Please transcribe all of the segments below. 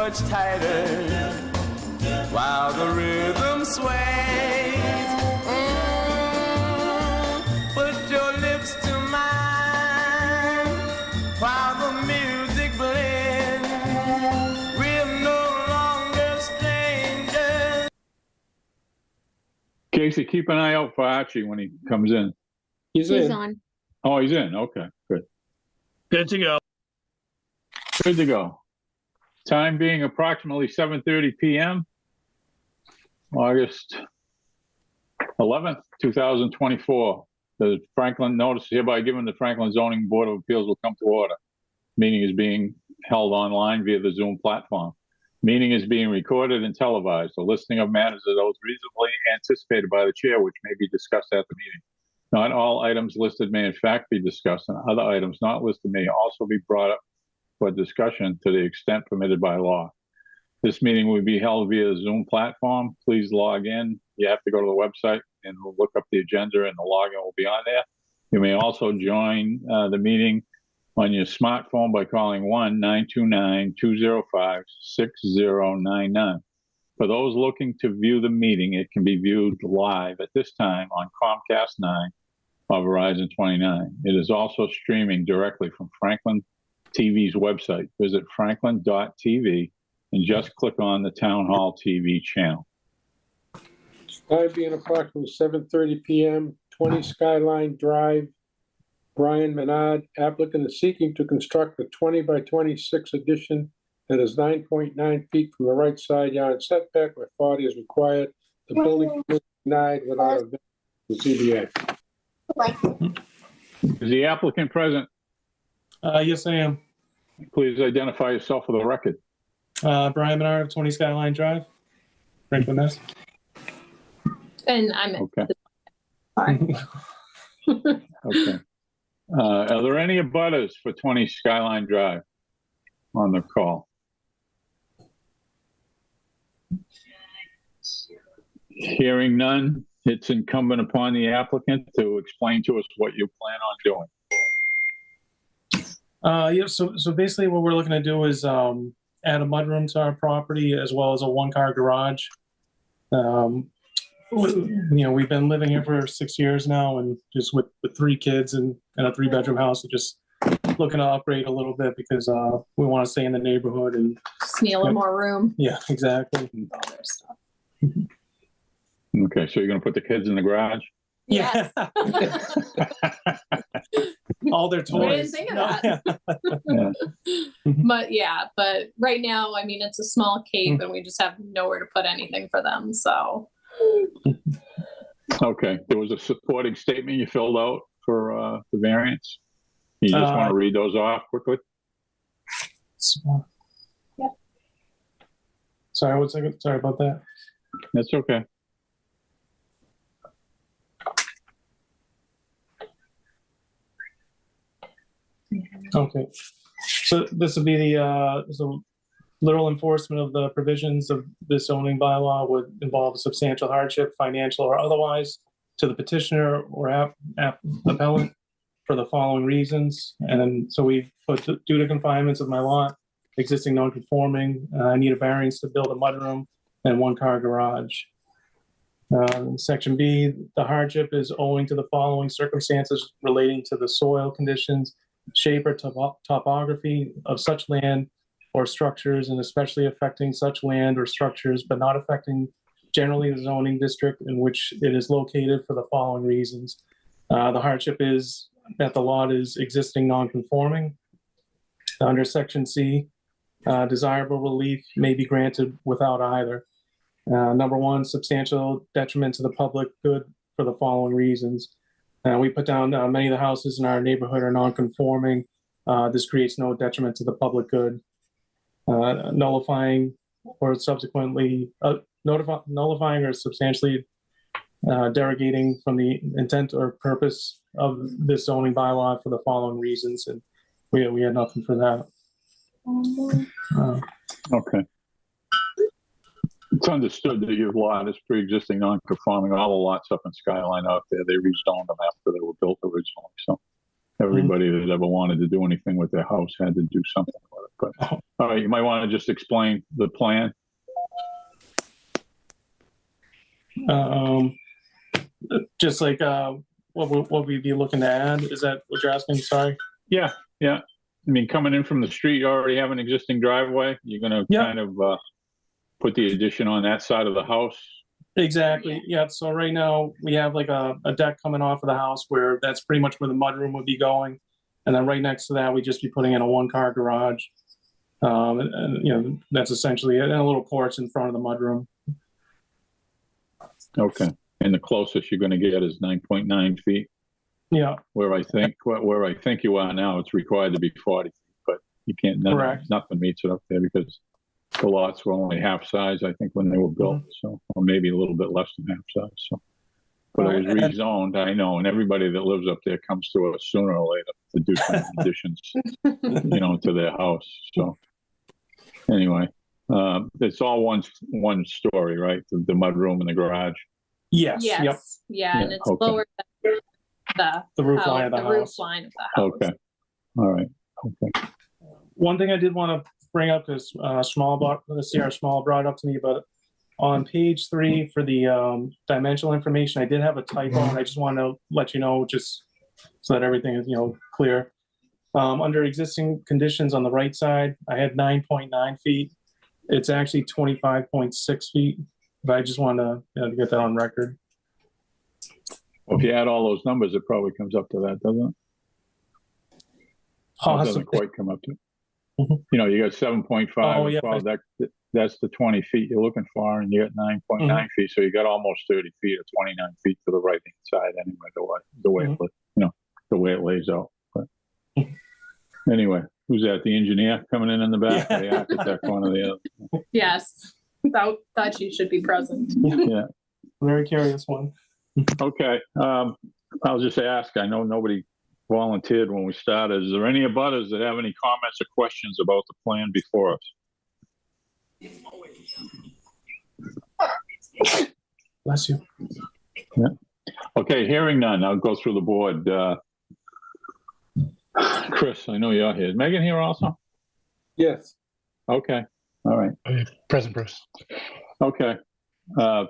much tighter while the rhythm sways. Put your lips to mine while the music blends. We're no longer strangers. Casey, keep an eye out for Archie when he comes in. He's He's in. on. Oh, he's in. Okay, good. Good to go. Good to go. Time being approximately 7:30 p.m. August 11th, 2024. The Franklin notice hereby given the Franklin Zoning Board of Appeals will come to order. Meeting is being held online via the Zoom platform. Meeting is being recorded and televised. A listing of matters are those reasonably anticipated by the chair, which may be discussed at the meeting. Not all items listed may in fact be discussed, and other items not listed may also be brought up for discussion to the extent permitted by law. This meeting will be held via Zoom platform. Please log in. You have to go to the website and look up the agenda, and the login will be on there. You may also join the meeting on your smartphone by calling 1-929-205-6099. For those looking to view the meeting, it can be viewed live at this time on Comcast 9 or Verizon 29. It is also streaming directly from Franklin TV's website. Visit franklin.tv and just click on the Town Hall TV channel. Time being approximately 7:30 p.m., 20 Skyline Drive. Brian Menard, applicant, is seeking to construct a 20 by 26 addition that is 9.9 feet from the right side yard setback where 40 is required. The building permit denied without a ZBA. Is the applicant present? Yes, I am. Please identify yourself for the record. Brian Menard of 20 Skyline Drive, Franklin, Mass. And I'm Okay. Okay. Are there any abutters for 20 Skyline Drive on the call? Hearing none, it's incumbent upon the applicant to explain to us what you plan on doing. Yeah, so basically what we're looking to do is add a mudroom to our property as well as a one-car garage. We've been living here for 6 years now, and just with 3 kids and a 3-bedroom house, we're just looking to upgrade a little bit because we want to stay in the neighborhood and just need a little more room. yeah, exactly. All their stuff. Okay, so you're going to put the kids in the garage? Yes. All their toys. I didn't think of that. Yeah. But right now, I mean, it's a small cape and we just have nowhere to put anything for them. So. Okay, there was a supporting statement you filled out for the variance. You just want to read those off quickly? Yeah. Sorry, 1 second. Sorry about that. That's okay. Okay. So this would be the literal enforcement of the provisions of this zoning bylaw would involve substantial hardship, financial or otherwise, to the petitioner or appellant for the following reasons. And then, so we put due to confinements of my lot, existing non-conforming, I need a variance to build a mudroom and 1-car garage. Section B, the hardship is owing to the following circumstances relating to the soil conditions, shape or topography of such land or structures, and especially affecting such land or structures, but not affecting generally the zoning district in which it is located for the following reasons. The hardship is that the lot is existing non-conforming. Under Section C, desirable relief may be granted without either. Number 1, substantial detriment to the public good for the following reasons. We put down many of the houses in our neighborhood are non-conforming. This creates no detriment to the public good. Nullifying or subsequently nullifying or substantially derogating from the intent or purpose of this zoning bylaw for the following reasons, and we had nothing for that. Okay. It's understood that your lot is pre-existing non-conforming. All the lots up in Skyline out there, they rezoned them after they were built originally. So everybody that ever wanted to do anything with their house had to do something with it. But, all right, you might want to just explain the plan. Just like, what we'd be looking to add, is that what you're asking? Sorry. Yeah, yeah. I mean, coming in from the street, you already have an existing driveway. You're gonna Yeah. kind of put the addition on that side of the house. Exactly. Yeah. So right now we have like a deck coming off of the house where that's pretty much where the mudroom would be going. And then right next to that, we'd just be putting in a 1-car garage. And, you know, that's essentially it. And a little porch in front of the mudroom. Okay. And the closest you're gonna get is 9.9 feet. Yeah. Where I think you are now, it's required to be 40 feet, but you can't. Correct. Nothing meets it up there because the lots were only half size, I think, when they were built. So, or maybe a little bit less than half size. So, but it was Right. rezoned, I know, and everybody that lives up there comes to us sooner or later to do some additions, you know, to their house. So, anyway, it's all one story, right? The mud room and the garage. Yes. Yep. Yes, yeah, and Yeah, it's okay. lower than The roof line of the the roof house. line of the house. Okay. All right. Okay. One thing I did want to bring up is Small brought up to me, but on page 3 for the dimensional information, I did have a typo, and I just want to let you know, just so that everything is, you know, clear. Under existing conditions on the right side, I had 9.9 feet. It's actually 25.6 feet. But I just want to, you know, to get that on record. Well, if you add all those numbers, it probably comes up to that, doesn't it? Well, it doesn't Possibly. quite come up to. Mhm. You know, you got 7.5. Oh, yeah. Well, that's the 20 feet you're looking for, and you got 9.9 Mm-hmm. feet, so you got almost 30 feet or 29 feet to the right hand side anyway. The way Mhm. the way it lays out. But Mhm. anyway, who's that? The engineer coming in the back, Yeah. or the architect, one or the other? Yes, thought you should be present. Yeah. Very curious one. Okay. I'll just ask. I know nobody volunteered when we started. Is there any abutters that have any comments or questions about the plan before us? Bless you. Okay, hearing none, I'll go through the board. Chris, I know you're here. Is Megan here also? Yes. Okay, all right. Present, Bruce. Okay.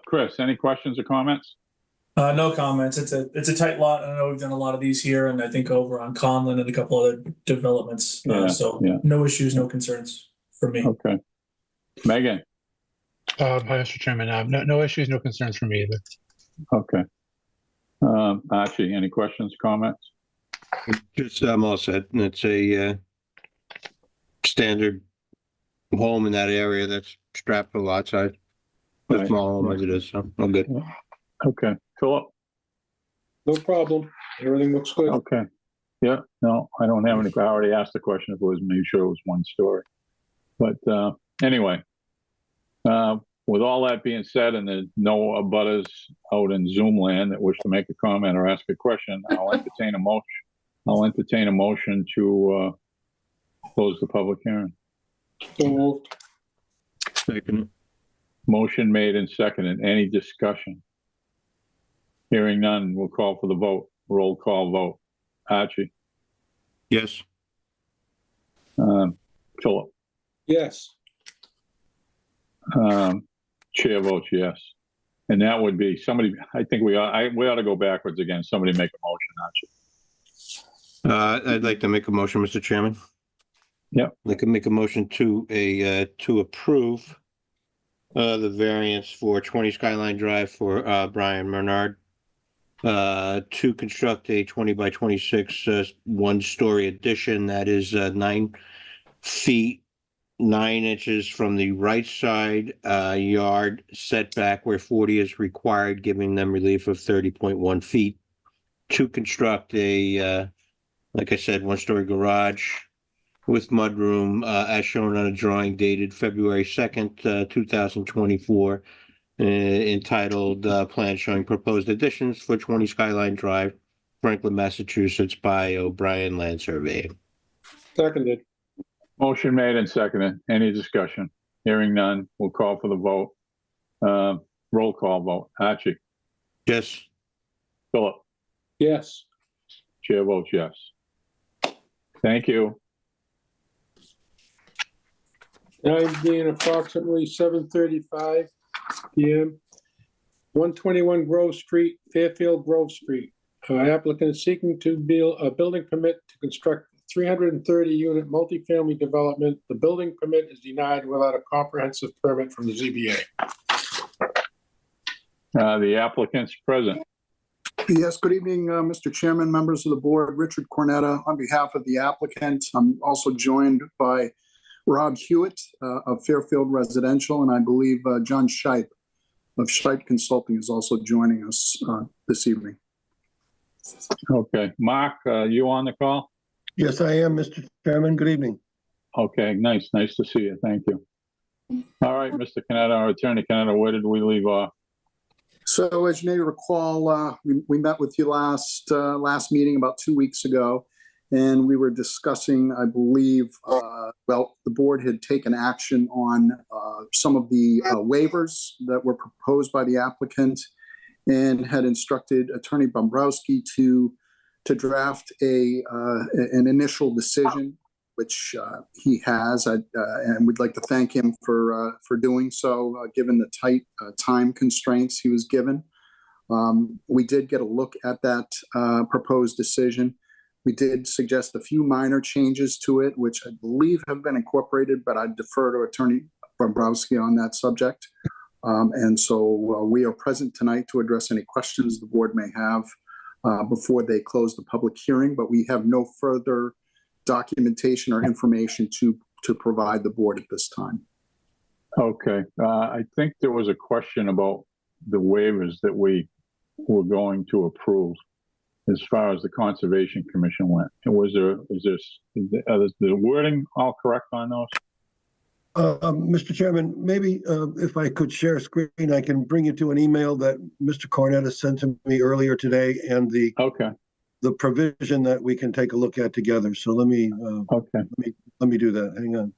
Chris, any questions or comments? No comments. It's a tight lot. I know we've done a lot of these here, and I think over on Conlin and a couple other developments. Yeah, So yeah. no issues, no concerns for me. Okay. Megan, Hi, Mr. Chairman. No issues, no concerns from me either. okay. Archie, any questions, comments? Just, I'm all set. And it's a standard home in that area that's strapped for lot size. A Right. small home as it is, so I'm good. Okay. Philip? No problem. Everything looks good. Okay. Yeah, no, I don't have any. I already asked the question if it was, maybe sure it was one story. But anyway, with all that being said, and there's no abutters out in Zoom land that wish to make a comment or ask a question, I'll entertain a motion. I'll entertain a motion to close the public hearing. So moved. Second. Motion made and seconded. Any discussion? Hearing none, we'll call for the vote. Roll call vote. Archie, Yes. Philip, Yes. chair votes yes. And that would be somebody, I think we ought to go backwards again. Somebody make a motion, Archie. I'd like to make a motion, Mr. Chairman. Yep. I can make a motion to approve the variance for 20 Skyline Drive for Brian Bernard to construct a 20 by 26 one-story addition that is 9 feet 9 inches from the right side yard setback where 40 is required, giving them relief of 30.1 feet to construct a like I said, one-story garage with mudroom as shown on a drawing dated February 2nd, 2024, entitled Plan Showing Proposed Additions for 20 Skyline Drive, Franklin, Massachusetts, by O'Brien Land Surveying. Seconded. Motion made and seconded. Any discussion? Hearing none, we'll call for the vote. Roll call vote. Archie, Yes. Philip, Yes. chair votes yes. Thank you. Time being approximately 7:35 PM. 121 Grove Street, Fairfield Grove Street. Applicant is seeking to build a building permit to construct 330-unit multifamily development. The building permit is denied without a comprehensive permit from the ZBA. The applicant's present. Yes, good evening, Mr. Chairman, members of the board. Richard Cornetta on behalf of the applicant. I'm also joined by Rob Hewitt of Fairfield Residential, and I believe John Scheib of Scheib Consulting is also joining us this evening. Okay. Mark, you on the call? Yes, I am, Mr. Chairman. Good evening. Okay, nice. Nice to see you. Thank you. All right, Mr. Canetta, or Attorney Canetta, where did we leave off? So as you may recall, we met with you last meeting about 2 weeks ago, and we were discussing, I believe, well, the board had taken action on some of the waivers that were proposed by the applicant and had instructed Attorney Bombrowski to draft an initial decision, which he has, and we'd like to thank him for doing so, given the tight time constraints he was given. We did get a look at that proposed decision. We did suggest a few minor changes to it, which I believe have been incorporated, but I'd defer to Attorney Bombrowski on that subject. And so we are present tonight to address any questions the board may have before they close the public hearing, but we have no further documentation or information to provide the board at this time. Okay. I think there was a question about the waivers that we were going to approve as far as the Conservation Commission went. Is the wording all correct on those? Mr. Chairman, maybe if I could share a screen, I can bring you to an email that Mr. Cornetta sent to me earlier today, and the provision that we can take a look at together. So let me do that. Hang on.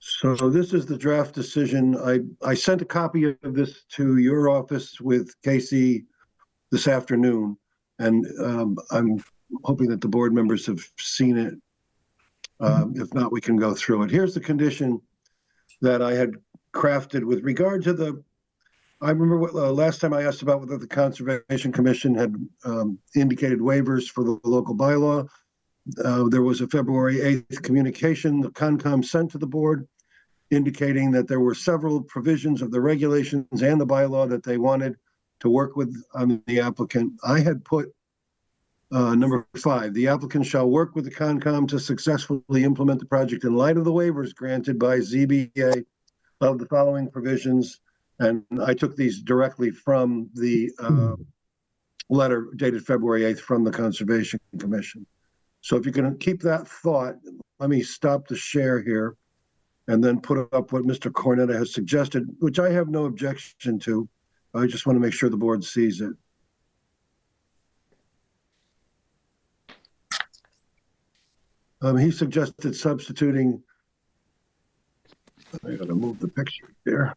So this is the draft decision. I sent a copy of this to your office with Casey this afternoon, and I'm hoping that the board members have seen it. If not, we can go through it. Here's the condition that I had crafted with regard to I remember last time I asked about whether the Conservation Commission had indicated waivers for the local bylaw. There was a February 8th communication the Concom sent to the board indicating that there were several provisions of the regulations and the bylaw that they wanted to work with on the applicant. I had put number 5, the applicant shall work with the Concom to successfully implement the project in light of the waivers granted by ZBA of the following provisions. And I took these directly from the letter dated February 8th from the Conservation Commission. So if you can keep that thought, let me stop the share here and then put up what Mr. Cornetta has suggested, which I have no objection to. I just want to make sure the board sees it. He suggested substituting, I gotta move the picture there.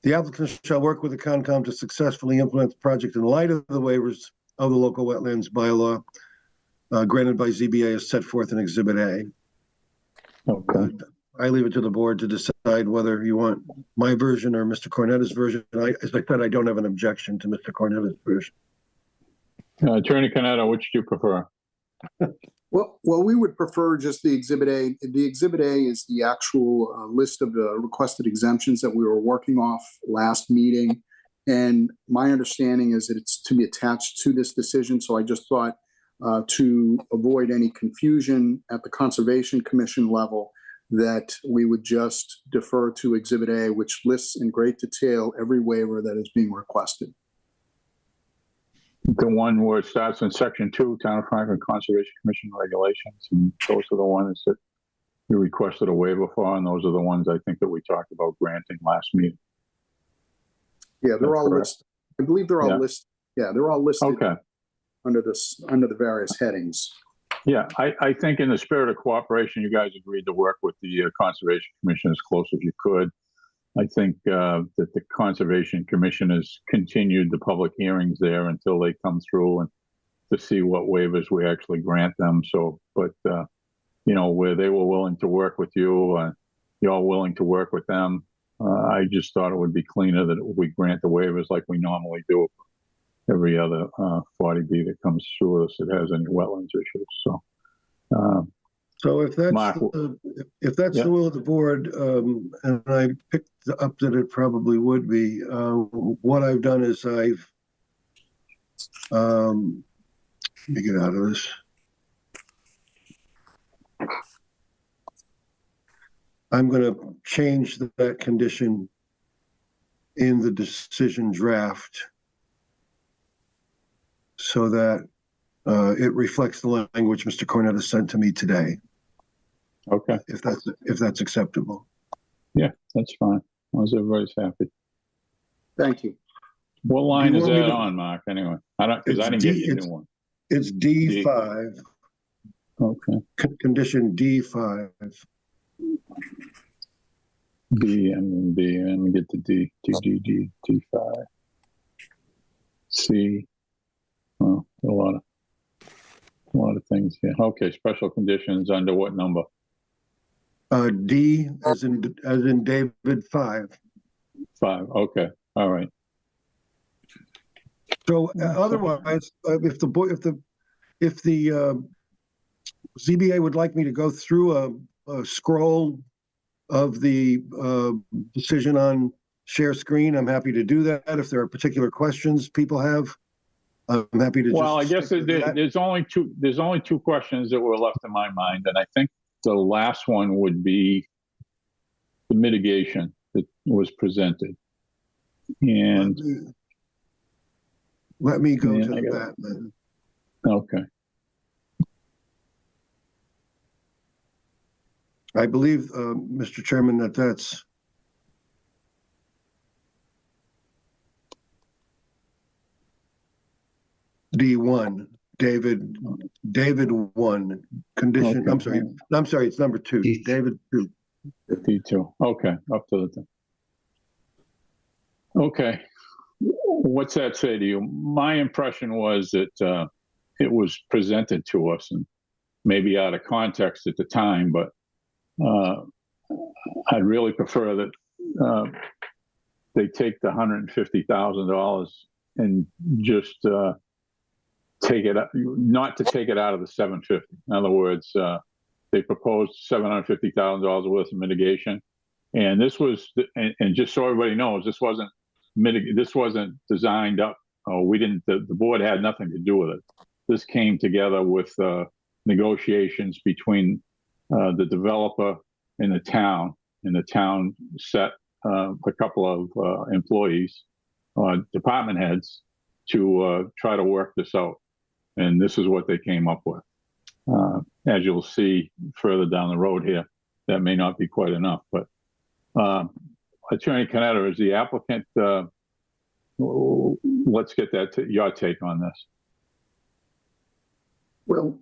The applicant shall work with the Concom to successfully implement the project in light of the waivers of the local wetlands bylaw granted by ZBA as set forth in Exhibit A. Okay. I leave it to the board to decide whether you want my version or Mr. Cornetta's version. As I said, I don't have an objection to Mr. Cornetta's version. Attorney Canetta, which do you prefer? Well, we would prefer just the Exhibit A. The Exhibit A is the actual list of the requested exemptions that we were working off last meeting. And my understanding is that it's to be attached to this decision. So I just thought to avoid any confusion at the Conservation Commission level, that we would just defer to Exhibit A, which lists in great detail every waiver that is being requested. The one where it starts in Section 2, Town of Franklin Conservation Commission regulations, and those are the ones that you requested a waiver for, and those are the ones I think that we talked about granting last meeting. Yeah, they're all listed. I believe they're all listed. Yeah, they're all listed under the various headings. Yeah, I think in the spirit of cooperation, you guys agreed to work with the Conservation Commission as close as you could. I think that the Conservation Commission has continued the public hearings there until they come through and to see what waivers we actually grant them. So, but, where they were willing to work with you, you're willing to work with them. I just thought it would be cleaner that we grant the waivers like we normally do for every other 40B that comes through us that has any wetlands issues. So, So if that's, Mark, if that's yeah. the will of the board, and I picked up that it probably would be, what I've done is I've, let me get out of this. I'm going to change that condition in the decision draft so that it reflects the language Mr. Cornett has sent to me today. Okay. If that's acceptable. Yeah, that's fine. As long as everybody's happy. Thank you. What line You is want me that to- on, Mark? Anyway, because It's I didn't D- get you a it's- new one. It's D5, Okay. condition D5. B and B, and we get to D, D, T5. C. Well, a lot of things here. Okay, special conditions under what number? D as in David 5. 5. Okay. All right. So otherwise, if the ZBA would like me to go through a scroll of the decision on share screen, I'm happy to do that. If there are particular questions people have, I'm happy to. Well, I just guess stick with that. there's only two questions that were left in my mind, and I think the last one would be the mitigation that was presented. And Let me go Yeah, to I got that then. okay. I believe, Mr. Chairman, that's D1, David 1, condition, Okay. I'm sorry, it's number 2, David 2. D2. Okay, up to the thing. Okay. What's that say to you? My impression was that it was presented to us and maybe out of context at the time, but I'd really prefer that they take the $150,000 and just take it, not to take it out of the 750. In other words, they proposed $750,000 worth of mitigation, and this was, and just so everybody knows, this wasn't designed up. We didn't. The board had nothing to do with it. This came together with negotiations between the developer and the town, set a couple of employees, department heads, to try to work this out. And this is what they came up with. As you'll see further down the road here, that may not be quite enough. But Attorney Canetta, is the applicant, let's get your take on this. Well,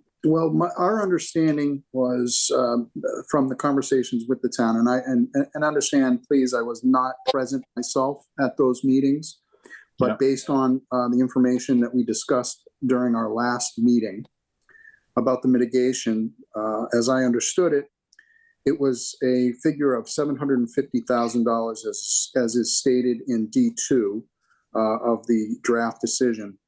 our understanding was from the conversations with the town, and understand, please, I was not present myself at those meetings, but Yeah. based on the information that we discussed during our last meeting about the mitigation, as I understood it, it was a figure of $750,000 as is stated in D2 of the draft decision.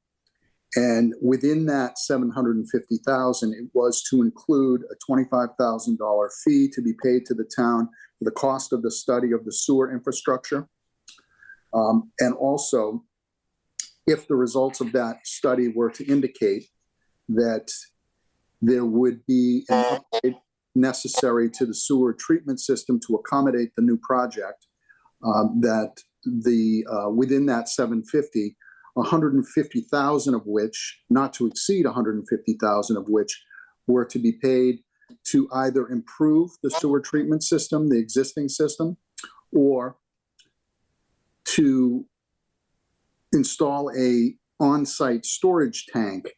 And within that $750,000, it was to include a $25,000 fee to be paid to the town for the cost of the study of the sewer infrastructure. And also, if the results of that study were to indicate that there would be an upgrade necessary to the sewer treatment system to accommodate the new project, that within that 750, 150,000 of which, not to exceed 150,000 of which, were to be paid to either improve the sewer treatment system, the existing system, or to install a on-site storage tank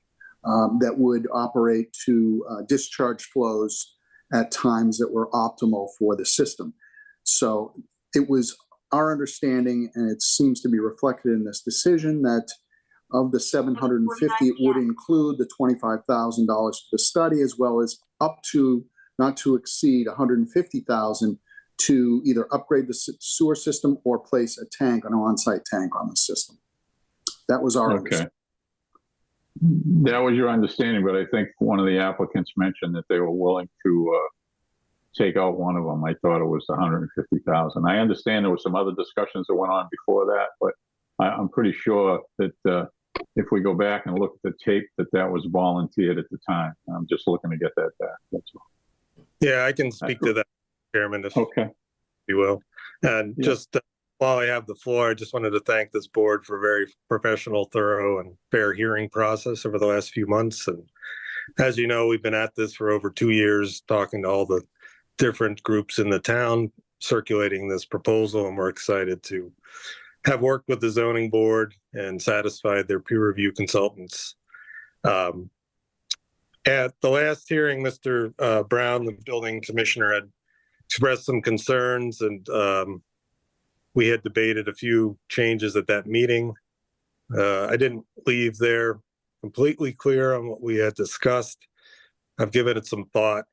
that would operate to discharge flows at times that were optimal for the system. So it was our understanding, and it seems to be reflected in this decision, that of the 750, it would include the $25,000 for the study, as well as up to, not to exceed, $150,000 to either upgrade the sewer system or place a tank, an on-site tank on the system. That was our Okay. That was your understanding, but I think one of the applicants mentioned that they were willing to take out one of them. I thought it was 150,000. I understand there were some other discussions that went on before that, but I'm pretty sure that if we go back and look at the tape, that was volunteered at the time. I'm just looking to get that back. That's all. Yeah, I can speak to that, Chairman, if Okay. you will. And Yeah. just while I have the floor, I just wanted to thank this board for a very professional, thorough, and fair hearing process over the last few months. And as you know, we've been at this for over 2 years, talking to all the different groups in the town, circulating this proposal, and we're excited to have worked with the zoning board and satisfied their peer review consultants. At the last hearing, Mr. Brown, the building commissioner, had expressed some concerns, and we had debated a few changes at that meeting. I didn't leave there completely clear on what we had discussed. I've given it some thought,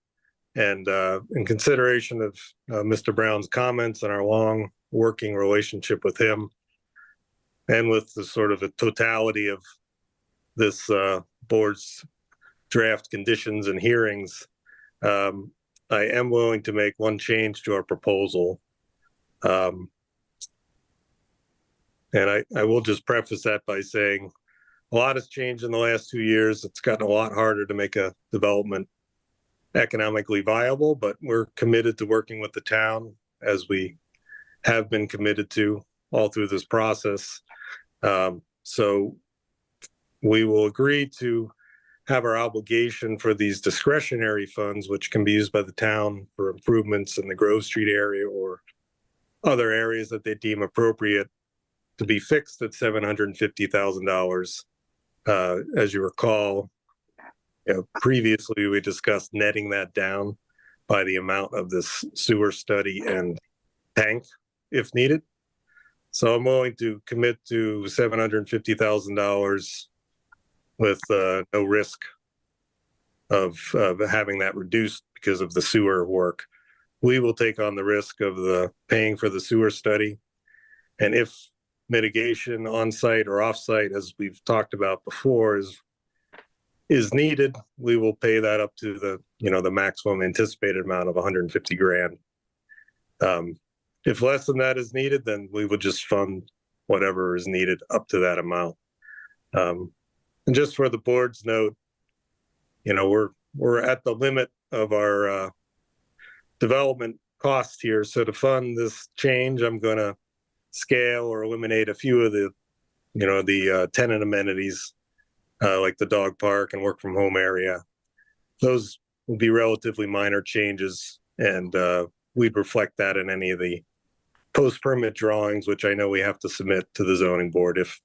and in consideration of Mr. Brown's comments and our long working relationship with him, and with the sort of a totality of this board's draft conditions and hearings, I am willing to make one change to our proposal. And I will just preface that by saying a lot has changed in the last 2 years. It's gotten a lot harder to make a development economically viable, but we're committed to working with the town, as we have been committed to all through this process. So we will agree to have our obligation for these discretionary funds, which can be used by the town for improvements in the Grove Street area or other areas that they deem appropriate, to be fixed at $750,000. As you recall, previously we discussed netting that down by the amount of this sewer study and tank if needed. So I'm willing to commit to $750,000 with no risk of having that reduced because of the sewer work. We will take on the risk of the paying for the sewer study. And if mitigation on-site or off-site, as we've talked about before, is needed, we will pay that up to the maximum anticipated amount of $150,000. If less than that is needed, then we would just fund whatever is needed up to that amount. And just for the board's note, we're at the limit of our development cost here. So to fund this change, I'm going to scale or eliminate a few of the tenant amenities like the dog park and work from home area. Those will be relatively minor changes, and we'd reflect that in any of the post-permit drawings, which I know we have to submit to the zoning board if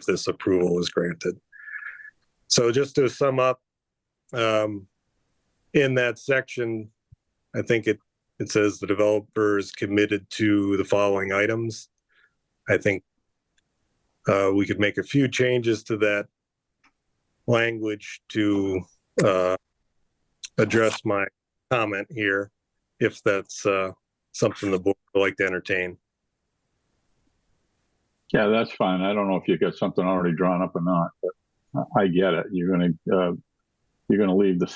this approval is granted. So just to sum up, in that section, I think it says the developer is committed to the following items. I think we could make a few changes to that language to address my comment here, if that's something the board would like to entertain. Yeah, that's fine. I don't know if you got something already drawn up or not, but I get it. You're gonna leave the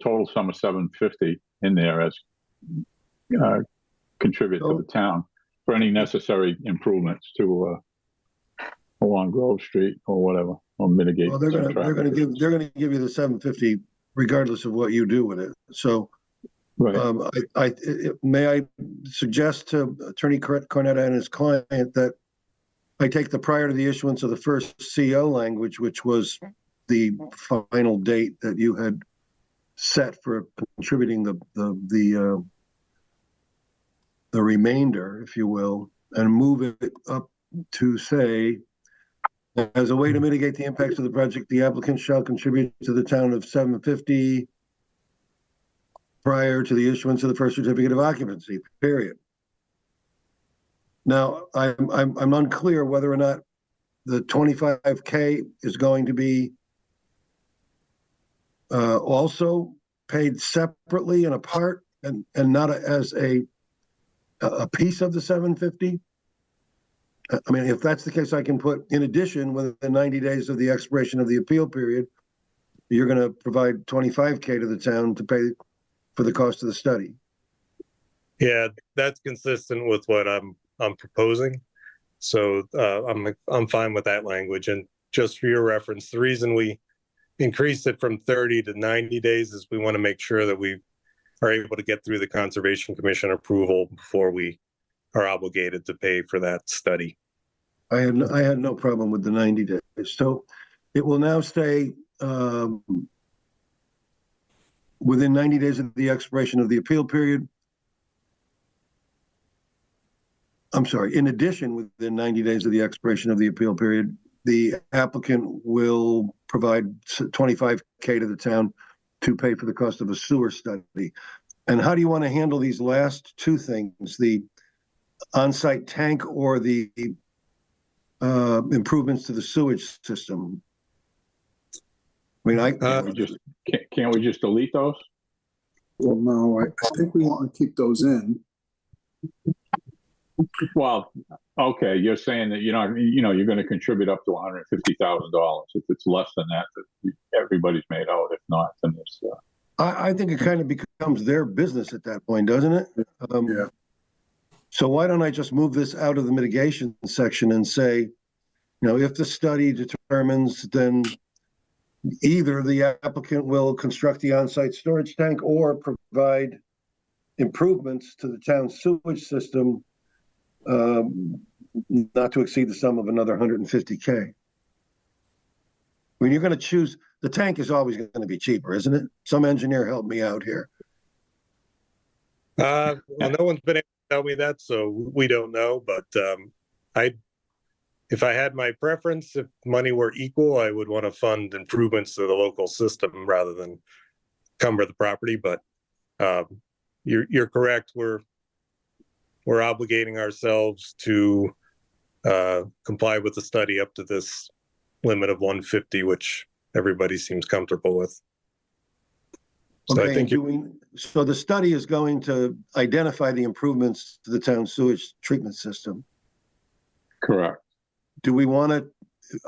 total sum of $750 in there as contribute to the town for any necessary improvements to along Grove Street or whatever, or mitigate. Well, they're gonna give you the $750 regardless of what you do with it. So, right. May I suggest to Attorney Cornetta and his client that I take the prior to the issuance of the first CO language, which was the final date that you had set for contributing the remainder, if you will, and move it up to say, as a way to mitigate the impacts of the project, the applicant shall contribute to the town of $750 prior to the issuance of the first certificate of occupancy, period. Now, I'm unclear whether or not the 25K is going to be also paid separately and apart and not as a piece of the 750. I mean, if that's the case, I can put, in addition, within 90 days of the expiration of the appeal period, you're going to provide 25K to the town to pay for the cost of the study. Yeah, that's consistent with what I'm proposing. So I'm fine with that language. And just for your reference, the reason we increased it from 30 to 90 days is we want to make sure that we are able to get through the Conservation Commission approval before we are obligated to pay for that study. I had no problem with the 90 days. So it will now stay within 90 days of the expiration of the appeal period. I'm sorry, in addition, within 90 days of the expiration of the appeal period, the applicant will provide 25K to the town to pay for the cost of a sewer study. And how do you want to handle these last two things, the on-site tank or the improvements to the sewage system? I mean, can't we just delete those? Well, no, I think we want to keep those in. Well, okay, you're saying that you're going to contribute up to $150,000. If it's less than that, everybody's made out. If not, then it's. I think it kind of becomes their business at that point, doesn't it? Yeah. So why don't I just move this out of the mitigation section and say, if the study determines, then either the applicant will construct the on-site storage tank or provide improvements to the town's sewage system, not to exceed the sum of another 150K. When you're going to choose, the tank is always going to be cheaper, isn't it? Some engineer help me out here. Well, no one's been able to tell me that, so we don't know. But if I had my preference, if money were equal, I would want to fund improvements to the local system rather than cumber the property. But you're correct. We're obligating ourselves to comply with the study up to this limit of 150, which everybody seems comfortable with. So Okay, I think so the study is going to identify the improvements to the town sewage treatment system. Correct. Do we want to,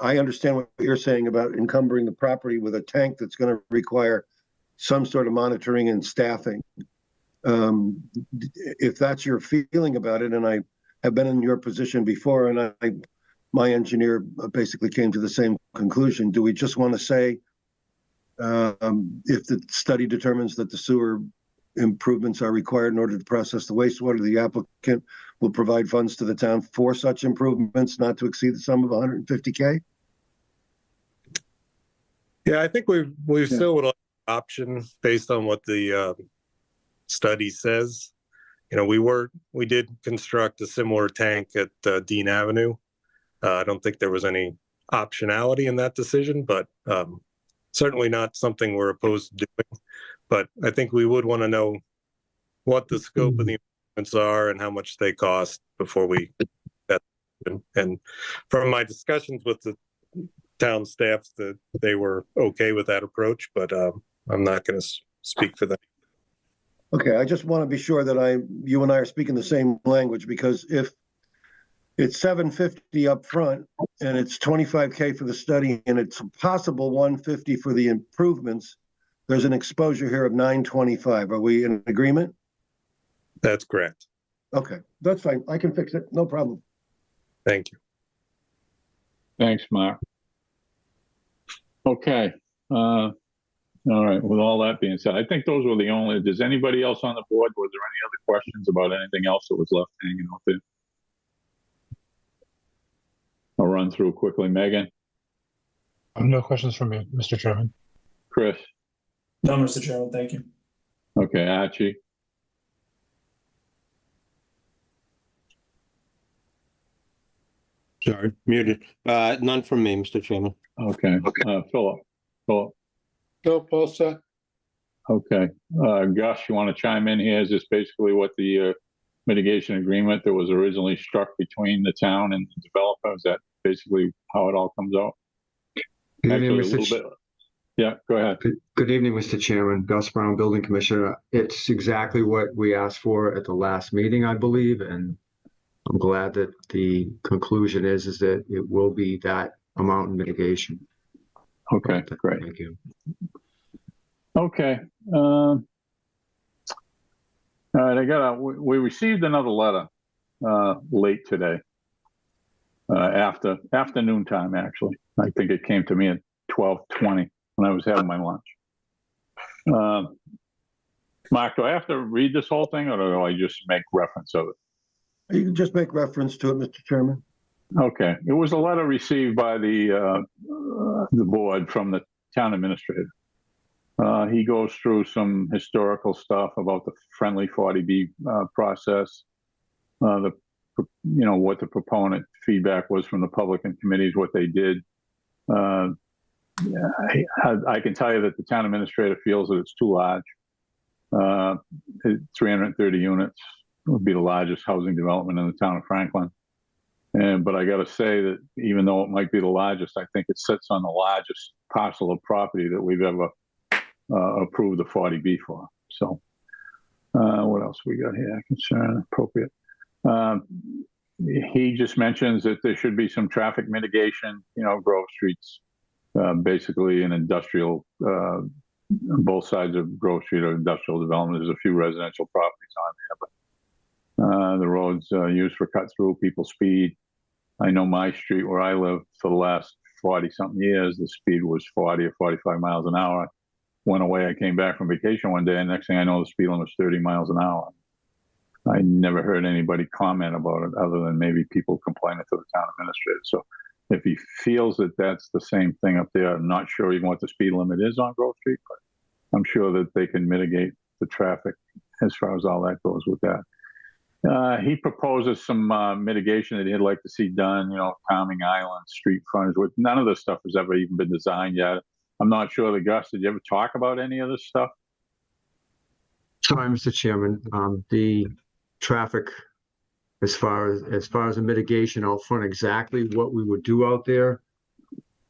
I understand what you're saying about encumbering the property with a tank that's going to require some sort of monitoring and staffing. If that's your feeling about it, and I have been in your position before, and my engineer basically came to the same conclusion, do we just want to say, if the study determines that the sewer improvements are required in order to process the wastewater, the applicant will provide funds to the town for such improvements not to exceed the sum of 150K? Yeah, I think we still would like an option based on what the study says. We did construct a similar tank at Dean Avenue. I don't think there was any optionality in that decision, but certainly not something we're opposed to doing. But I think we would want to know what the scope of the improvements are and how much they cost before we do that. And from my discussions with the town staff, that they were okay with that approach, but I'm not going to speak for them. Okay, I just want to be sure that you and I are speaking the same language, because if it's 750 up front and it's 25K for the study and it's possible 150 for the improvements, there's an exposure here of 925. Are we in agreement? That's correct. Okay, that's fine. I can fix it. No problem. Thank you. Thanks, Mark. Okay. All right. With all that being said, I think those were the only. Does anybody else on the board? Was there any other questions about anything else that was left hanging out there? I'll run through quickly. Megan? No questions from me, Mr. Chairman. Chris? No, Mr. Chairman, thank you. Okay, Archie? Sorry, muted. None from me, Mr. Chairman. Okay. Philip? No, Paul set. Okay. Gus, you want to chime in here? Is this basically what the mitigation agreement that was originally struck between the town and the developer. Is that basically how it all comes out? Good Actually, evening, a little bit. Yeah, go ahead. Good evening, Mr. Chairman. Gus Brown, Building Commissioner. It's exactly what we asked for at the last meeting, I believe, and I'm glad that the conclusion is that it will be that amount in mitigation. Okay, great. Thank you. Okay. All right, we received another letter late today, afternoon time, actually. I think it came to me at 12:20 when I was having my lunch. Mark, do I have to read this whole thing, or do I just make reference of it? You can just make reference to it, Mr. Chairman. Okay. It was a letter received by the board from the town administrator. He goes through some historical stuff about the friendly 40B process, what the proponent feedback was from the public and committees, what they did. I can tell you that the town administrator feels that it's too large. 330 units would be the largest housing development in the town of Franklin. But I got to say that even though it might be the largest, I think it sits on the largest parcel of property that we've ever approved the 40B for. So what else we got here? Concern, appropriate. He just mentions that there should be some traffic mitigation, Grove Street's basically an industrial, both sides of Grove Street are industrial development. There's a few residential properties on there, but the road's used for cut through, people speed. I know my street where I live for the last 40 something years, the speed was 40 or 45 miles an hour. Went away, I came back from vacation one day, and next thing I know, the speed limit was 30 miles an hour. I never heard anybody comment about it other than maybe people complaining to the town administrator. So if he feels that that's the same thing up there, I'm not sure even what the speed limit is on Grove Street, but I'm sure that they can mitigate the traffic as far as all that goes with that. He proposes some mitigation that he'd like to see done, calming islands, street frontage. With none of this stuff has ever even been designed yet. I'm not sure that, Gus, did you ever talk about any of this stuff? Sorry, Mr. Chairman. The traffic, as far as the mitigation out front, exactly what we would do out there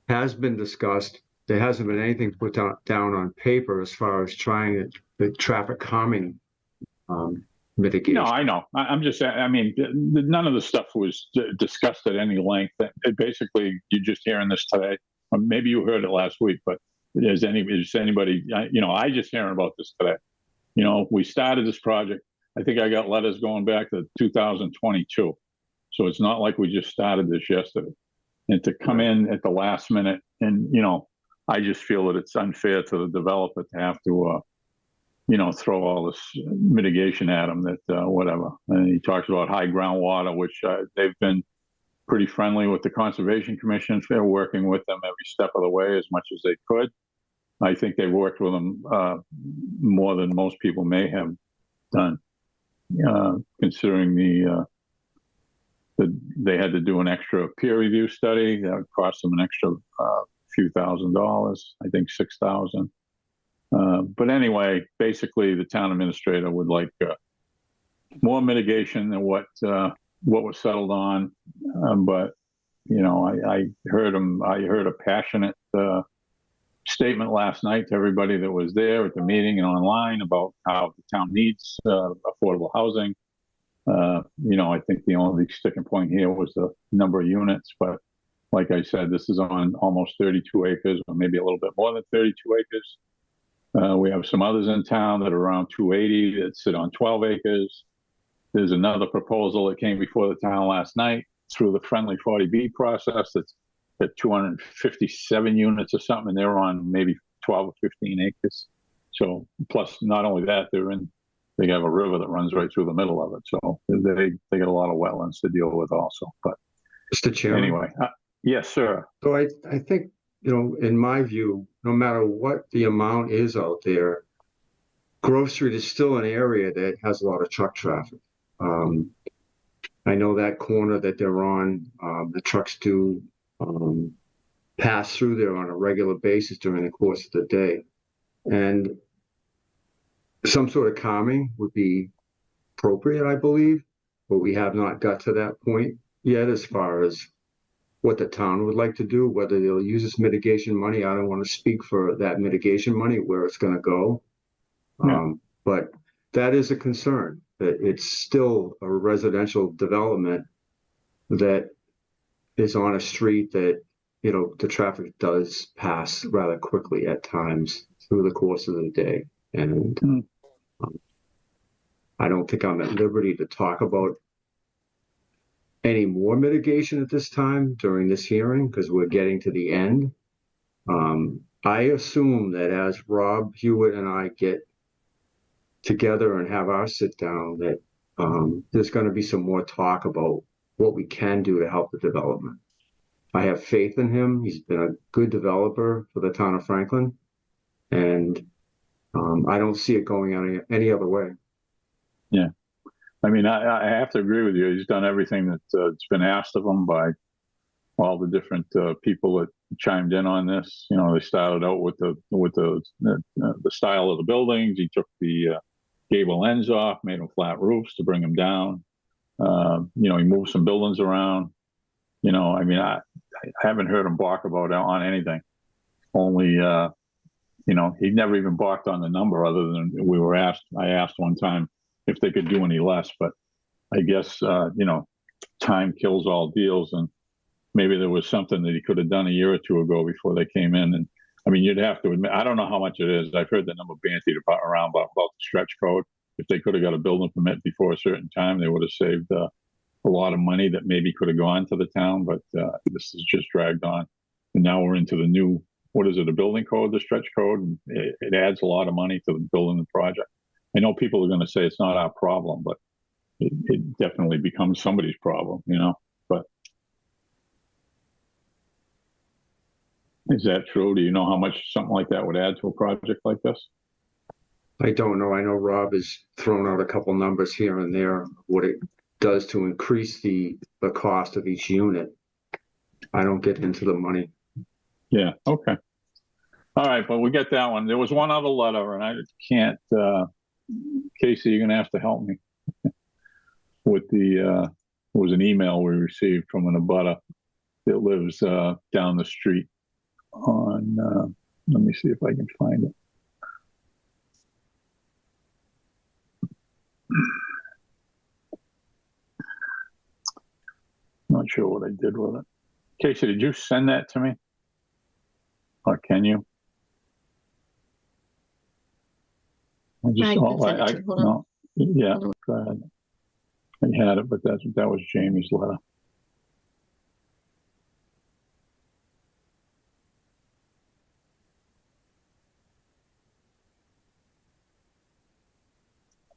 has been discussed. There hasn't been anything put down on paper as far as trying the traffic calming mitigation. No, I know. I'm just saying, none of the stuff was discussed at any length. Basically, you're just hearing this today. Maybe you heard it last week, but is anybody, I just hearing about this today. We started this project. I think I got letters going back to 2022. So it's not like we just started this yesterday. And to come in at the last minute and, I just feel that it's unfair to the developer to have to, throw all this mitigation at them that whatever. And he talks about high groundwater, which they've been pretty friendly with the Conservation Commission. They're working with them every step of the way as much as they could. I think they've worked with them more than most people may have done, considering they had to do an extra peer review study that cost them an extra few $1,000s, I think $6,000. But anyway, basically, the town administrator would like more mitigation than what was settled on. But I heard him. I heard a passionate statement last night to everybody that was there at the meeting and online about how the town needs affordable housing. I think the only sticking point here was the number of units, but like I said, this is on almost 32 acres, or maybe a little bit more than 32 acres. We have some others in town that are around 280 that sit on 12 acres. There's another proposal that came before the town last night through the friendly 40B process that's at 257 units or something, and they're on maybe 12 or 15 acres. So plus, not only that, they have a river that runs right through the middle of it. So they got a lot of wetlands to deal with also. But Mr. Chairman. Anyway, yes, sir. So I think, in my view, no matter what the amount is out there, Grove Street is still an area that has a lot of truck traffic. I know that corner that they're on, the trucks do pass through there on a regular basis during the course of the day. And some sort of calming would be appropriate, I believe. but we have not got to that point yet as far as what the town would like to do, whether they'll use this mitigation money. I don't want to speak for that mitigation money, where it's going to go. Yeah. But that is a concern, that it's still a residential development that is on a street that, you know, the traffic does pass rather quickly at times through the course of the day. And I don't think I'm at liberty to talk about any more mitigation at this time during this hearing, because we're getting to the end. I assume that as Rob Hewitt and I get together and have our sit down, that there's going to be some more talk about what we can do to help the development. I have faith in him. He's been a good developer for the town of Franklin, and I don't see it going any other way. Yeah. I mean, I have to agree with you. He's done everything that's been asked of him by all the different people that chimed in on this. You know, they started out with the style of the buildings. He took the gable ends off, made them flat roofs to bring them down. You know, he moved some buildings around. You know, I mean, I haven't heard him balk about on anything. Only, you know, he never even balked on the number, other than I asked one time if they could do any less, but I guess, you know, time kills all deals, and maybe there was something that he could have done a year or two ago before they came in. And I mean, you'd have to admit, I don't know how much it is. I've heard the number bandied around about the stretch code. If they could have got a building permit before a certain time, they would have saved a lot of money that maybe could have gone to the town, but this is just dragged on. And now we're into the new, what is it, a building code, the stretch code, and it adds a lot of money to building the project. I know people are going to say it's not our problem, but it definitely becomes somebody's problem, you know. But is that true? Do you know how much something like that would add to a project like this? I don't know. I know Rob has thrown out a couple numbers here and there, what it does to increase the cost of each unit. I don't get into the money. Yeah, okay. All right, but we get that one. There was one other letter, and I can't, Casey, you're going to have to help me with it was an email we received from an abutter that lives down the street on, let me see if I can find it. Not sure what I did with it. Casey, did you send that to me? Or can you? Yeah, go ahead. I had it, but that was Jamie's letter.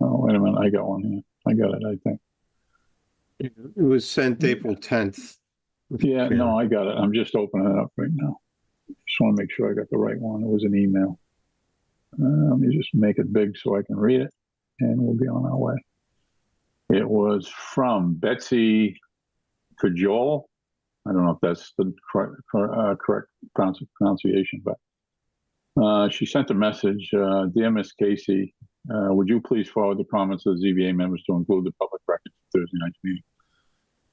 Oh, wait a minute. I got one here. I got it, I think. It was sent April 10th. Yeah, no, I got it. I'm just opening it up right now. Just want to make sure I got the right one. It was an email. Let me just make it big so I can read it, and we'll be on our way. It was from Betsy Fajol. I don't know if that's the correct pronunciation, but she sent a message. Dear Miss Casey, would you please forward the comments of the ZBA members to include the public record for Thursday night's meeting?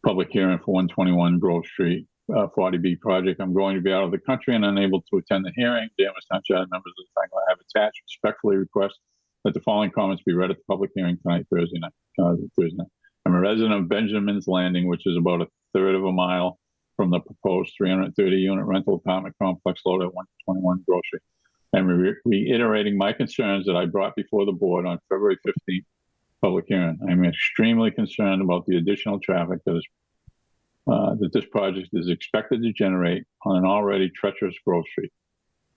Public hearing for 121 Grove Street, 40B project. I'm going to be out of the country and unable to attend the hearing. Dear Ms. Townshend, members of the Franklin have attached, respectfully request that the following comments be read at the public hearing tonight, Thursday night. I'm a resident of Benjamin's Landing, which is about a third of a mile from the proposed 330-unit rental apartment complex located at 121 Grove Street. I'm reiterating my concerns that I brought before the board on February 15th public hearing. I'm extremely concerned about the additional traffic that this project is expected to generate on an already treacherous Grove Street.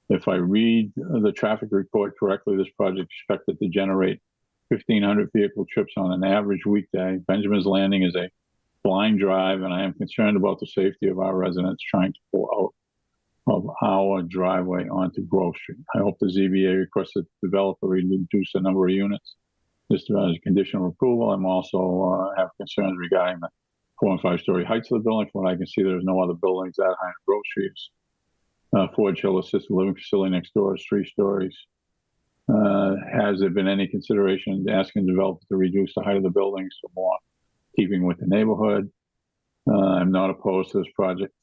If I read the traffic report correctly, this project is expected to generate 1,500 vehicle trips on an average weekday. Benjamin's Landing is a blind drive, and I am concerned about the safety of our residents trying to pull out of our driveway onto Grove Street. I hope the ZBA requests that the developer reduce the number of units. This is conditional approval. I'm also have concerns regarding the 4- and 5-story heights of the building. From what I can see, there's no other buildings that high on Grove Street. Forge Hill Assisted Living Facility next door is 3 stories. Has there been any consideration asking the developer to reduce the height of the buildings to more keeping with the neighborhood. I'm not opposed to this project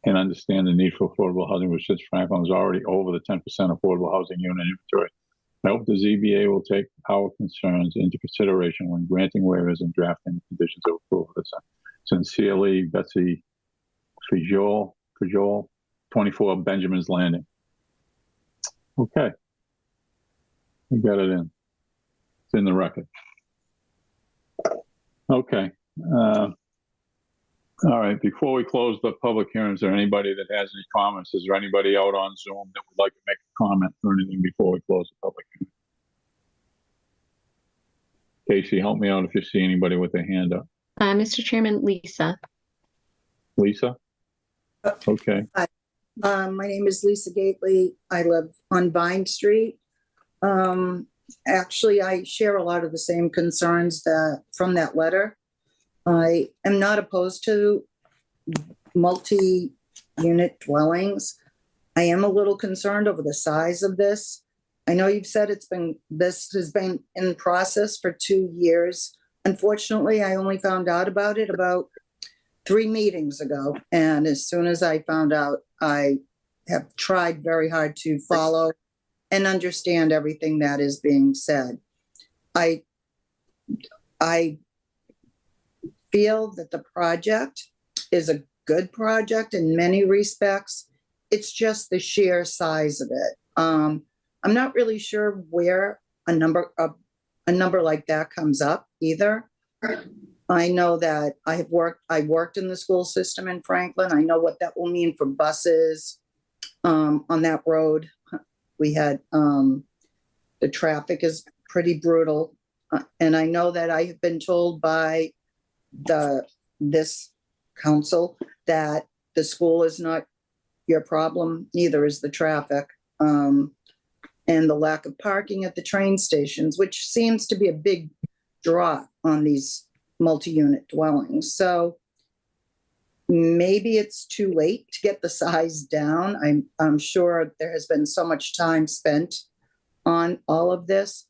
and understand the need for affordable housing, which since Franklin is already over the 10% affordable housing unit inventory. I hope the ZBA will take our concerns into consideration when granting waivers and drafting conditions of approval. Sincerely, Betsy Fijol, 24 Benjamin's Landing. Okay. We got it in. It's in the record. Okay. All right, before we close the public hearing, is there anybody that has any comments? Is there anybody out on Zoom that would like to make a comment or anything before we close the public hearing? Casey, help me out if you see anybody with their hand up. Mr. Chairman, Lisa. Lisa? Okay. Hi. My name is Lisa Gately. I live on Vine Street. Actually, I share a lot of the same concerns from that letter. I am not opposed to multi-unit dwellings. I am a little concerned over the size of this. I know you've said this has been in process for 2 years. Unfortunately, I only found out about it about 3 meetings ago. And as soon as I found out, I have tried very hard to follow and understand everything that is being said. I feel that the project is a good project in many respects. It's just the sheer size of it. I'm not really sure where a number like that comes up either. I know that I worked in the school system in Franklin. I know what that will mean for buses on that road. We had the traffic is pretty brutal. And I know that I have been told by this council that the school is not your problem, neither is the traffic, and the lack of parking at the train stations, which seems to be a big draw on these multi-unit dwellings. So maybe it's too late to get the size down. I'm sure there has been so much time spent on all of this.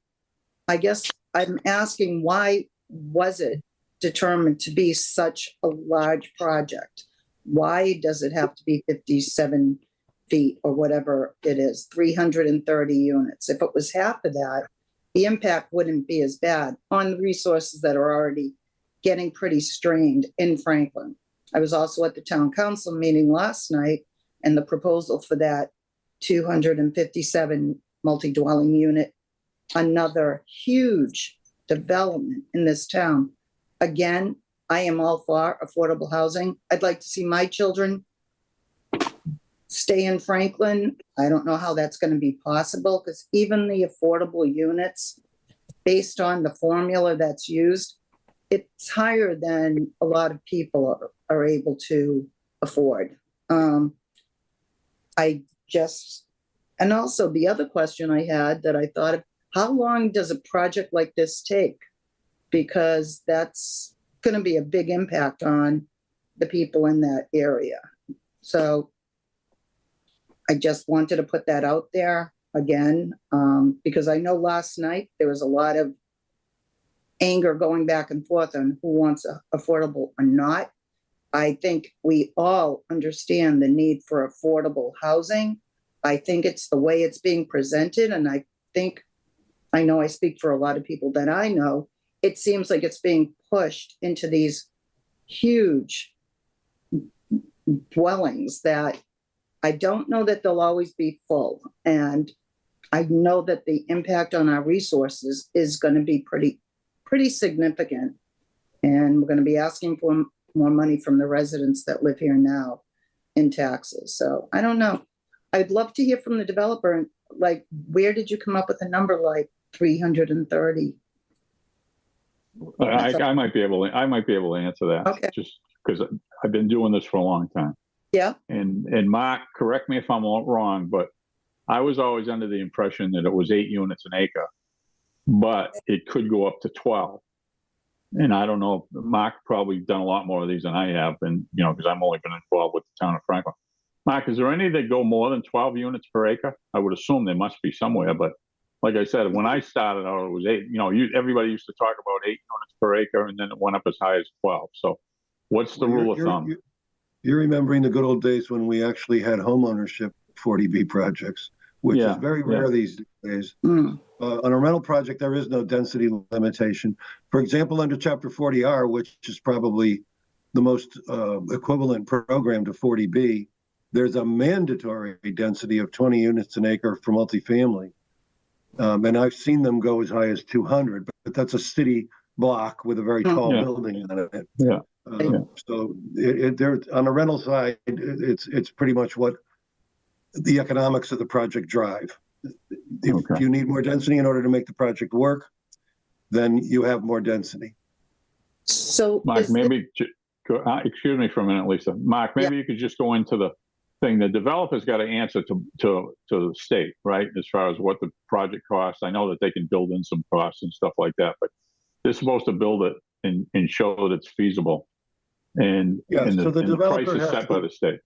I guess I'm asking, why was it determined to be such a large project? Why does it have to be 57 feet or whatever it is, 330 units? If it was half of that, the impact wouldn't be as bad on the resources that are already getting pretty strained in Franklin. I was also at the town council meeting last night, and the proposal for that 257 multi-dwelling unit, another huge development in this town. Again, I am all for affordable housing. I'd like to see my children stay in Franklin. I don't know how that's going to be possible, because even the affordable units, based on the formula that's used, it's higher than a lot of people are able to afford. And also the other question I had that I thought of, how long does a project like this take? Because that's going to be a big impact on the people in that area. So I just wanted to put that out there again, because I know last night there was a lot of anger going back and forth on who wants affordable or not. I think we all understand the need for affordable housing. I think it's the way it's being presented. And I know I speak for a lot of people that I know, it seems like it's being pushed into these huge dwellings that I don't know that they'll always be full. And I know that the impact on our resources is going to be pretty significant. And we're going to be asking for more money from the residents that live here now in taxes. So I don't know. I'd love to hear from the developer. Like, where did you come up with a number like 330? I might be able to answer that. Okay. Just because I've been doing this for a long time. Yeah. And Mark, correct me if I'm wrong, but I was always under the impression that it was 8 units an acre, but it could go up to 12. And I don't know, Mark probably done a lot more of these than I have, and because I've only been involved with the town of Franklin. Mark, is there any that go more than 12 units per acre? I would assume there must be somewhere, but like I said, when I started out, it was 8, everybody used to talk about 8 units per acre, and then it went up as high as 12. So what's the rule of thumb? You're remembering the good old days when we actually had homeownership 40B projects, which is very rare these days. On a rental project, there is no density limitation. For example, under Chapter 40R, which is probably the most equivalent program to 40B, there's a mandatory density of 20 units an acre for multifamily. And I've seen them go as high as 200, but that's a city block with a very tall building on it. So there on the rental side, it's pretty much what the economics of the project drive. If you need more density in order to make the project work, then you have more density. So, Mark, maybe excuse me for a minute, Lisa. Mark, maybe you could just go into the thing. The developer's got to answer to the state, right? As far as what the project costs. I know that they can build in some costs and stuff like that, but they're supposed to build it and show that it's feasible. And the price is set by the state.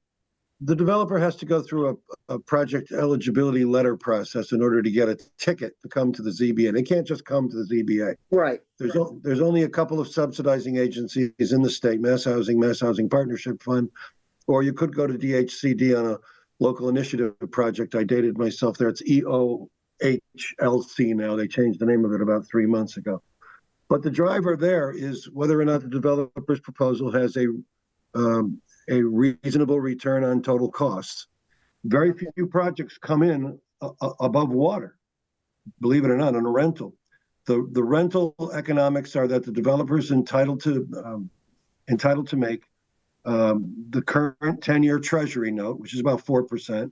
The developer has to go through a project eligibility letter process in order to get a ticket to come to the ZBA. They can't just come to the ZBA. Right. There's only a couple of subsidizing agencies in the state, Mass Housing Partnership Fund, or you could go to DHCD on a local initiative project. I dated myself there. It's EOHLC now. They changed the name of it about 3 months ago. But the driver there is whether or not the developer's proposal has a reasonable return on total costs. Very few projects come in above water, believe it or not, on a rental. The rental economics are that the developer is entitled to make the current 10-year Treasury note, which is about 4%,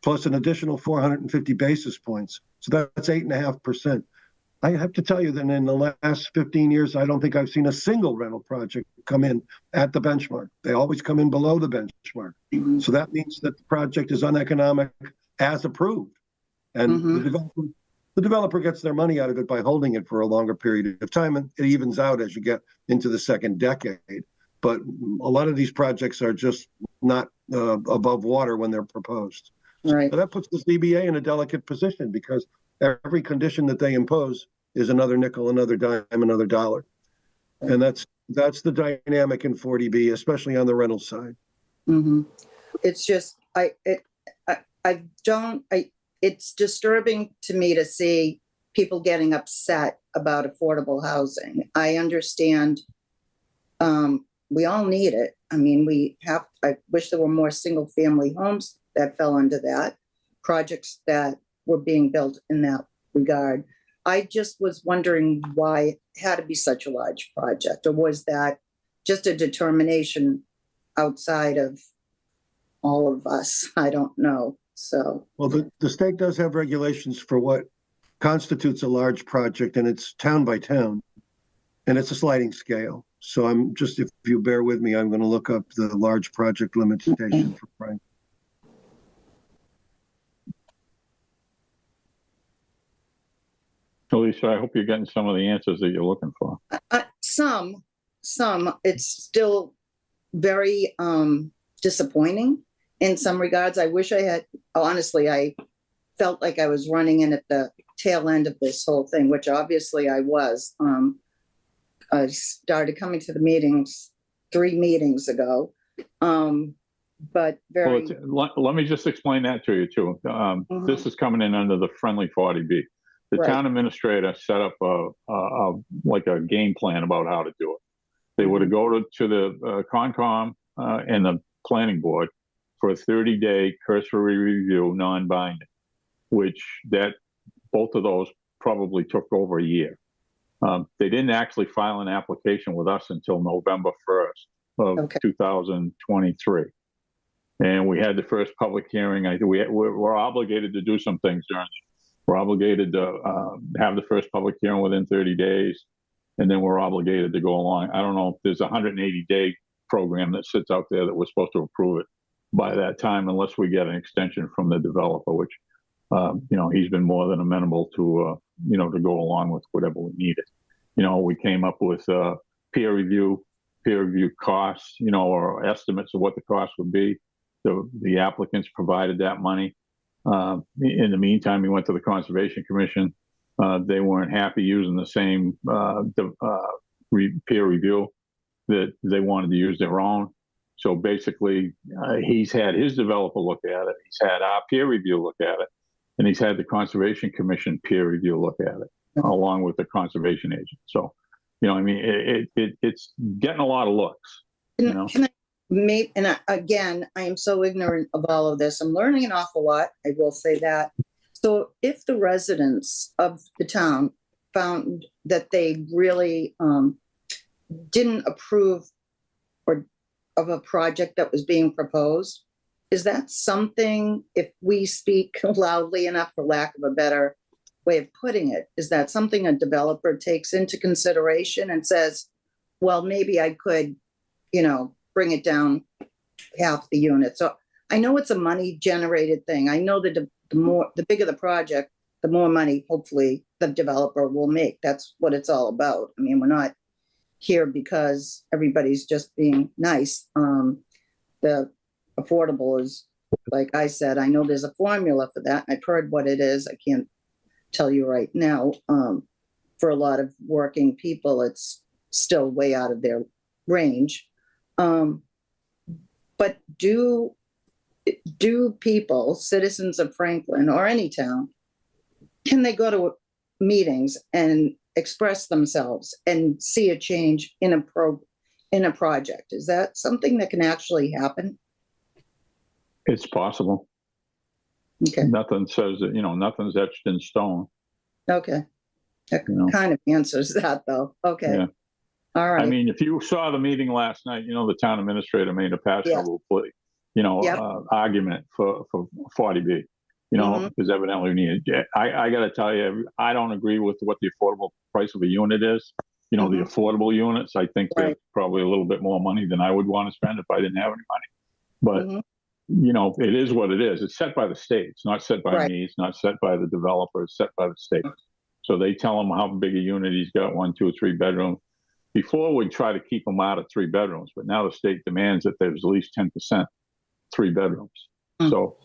plus an additional 450 basis points. So that's 8.5%. I have to tell you that in the last 15 years, I don't think I've seen a single rental project come in at the benchmark. They always come in below the benchmark. So that means that the project is uneconomic as approved. And the developer gets their money out of it by holding it for a longer period of time, and it evens out as you get into the second decade. But a lot of these projects are just not above water when they're proposed. Right. So that puts the ZBA in a delicate position because every condition that they impose is another nickel, another dime, another dollar. And that's the dynamic in 40B, especially on the rental side. It's just, it's disturbing to me to see people getting upset about affordable housing. I understand we all need it. I mean, I wish there were more single family homes that fell under that, projects that were being built in that regard. I just was wondering why it had to be such a large project, or was that just a determination outside of all of us? I don't know. So, well, the state does have regulations for what constitutes a large project, and it's town by town, and it's a sliding scale. So I'm just, if you bear with me, I'm going to look up the large project limitation for Frank. Alicia, I hope you're getting some of the answers that you're looking for. Some. It's still very disappointing in some regards. I wish I had, honestly, I felt like I was running in at the tail end of this whole thing, which obviously I was. I started coming to the meetings 3 meetings ago, but very. Well, let me just explain that to you too. This is coming in under the friendly 40B. The town administrator set up like a game plan about how to do it. They were to go to the Concom and the planning board for a 30-day cursory review, non-binding, which both of those probably took over a year. They didn't actually file an application with us until November 1st of 2023. And we had the first public hearing. I think we're obligated to do some things during it. We're obligated to have the first public hearing within 30 days, and then we're obligated to go along. I don't know if there's a 180-day program that sits out there that we're supposed to approve it by that time, unless we get an extension from the developer, which, he's been more than amenable to, to go along with whatever we needed. We came up with peer review costs, or estimates of what the cost would be. The applicants provided that money. In the meantime, we went to the Conservation Commission. they weren't happy using the same peer review, that they wanted to use their own. So basically, he's had his developer look at it, he's had our peer review look at it, and he's had the Conservation Commission peer review look at it, along with the conservation agent. So, I mean, it's getting a lot of looks. Can I again, I am so ignorant of all of this. I'm learning an awful lot. I will say that. So if the residents of the town found that they really didn't approve of a project that was being proposed, is that something, if we speak loudly enough, for lack of a better way of putting it, is that something a developer takes into consideration and says, well, maybe I could, bring it down half the unit? So I know it's a money generated thing. I know that the bigger the project, the more money, hopefully, the developer will make. That's what it's all about. I mean, we're not here because everybody's just being nice. The affordable is, like I said, I know there's a formula for that. I've heard what it is. I can't tell you right now. For a lot of working people, it's still way out of their range. But do people, citizens of Franklin or any town, can they go to meetings and express themselves and see a change in a project? Is that something that can actually happen? It's possible. Okay. Nothing says that, nothing's etched in stone. Okay. That kind of answers that, though. Okay. Yeah. All right. I mean, if you saw the meeting last night, the town administrator made a passionable plea, argument for 40B, because evidently we needed. I got to tell you, I don't agree with what the affordable price of a unit is. The affordable units, I think they're probably a little bit more money than I would want to spend if I didn't have any money. But, it is what it is. It's set by the state. It's not set by me. It's not set by the developer. It's set by the state. So they tell him how big a unit he's got, 1, 2, 3 bedroom. Before we'd try to keep them out of 3 bedrooms, but now the state demands that there's at least 10% 3 bedrooms. So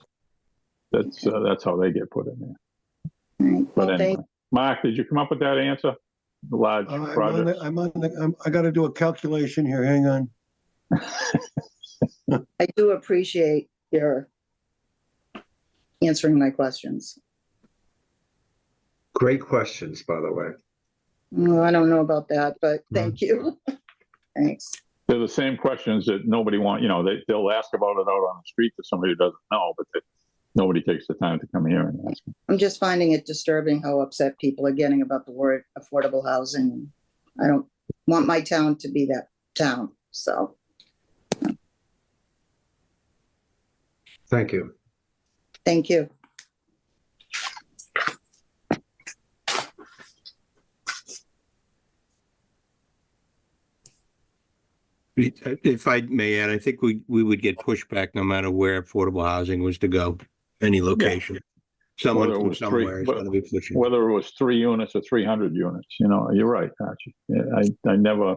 that's how they get put in there. Right. But anyway, Mark, did you come up with that answer? The large project. I got to do a calculation here. Hang on. I do appreciate your answering my questions. Great questions, by the way. Well, I don't know about that, but thank you. Thanks. They're the same questions that nobody wants. They'll ask about it out on the street to somebody who doesn't know, but nobody takes the time to come here and ask them. I'm just finding it disturbing how upset people are getting about the word affordable housing. I don't want my town to be that town. So. Thank you. Thank you. If I may add, I think we would get pushback no matter where affordable housing was to go, any location. Someone from somewhere is going to be pushing. Whether it was 3 units or 300 units, you're right, Archie. I never.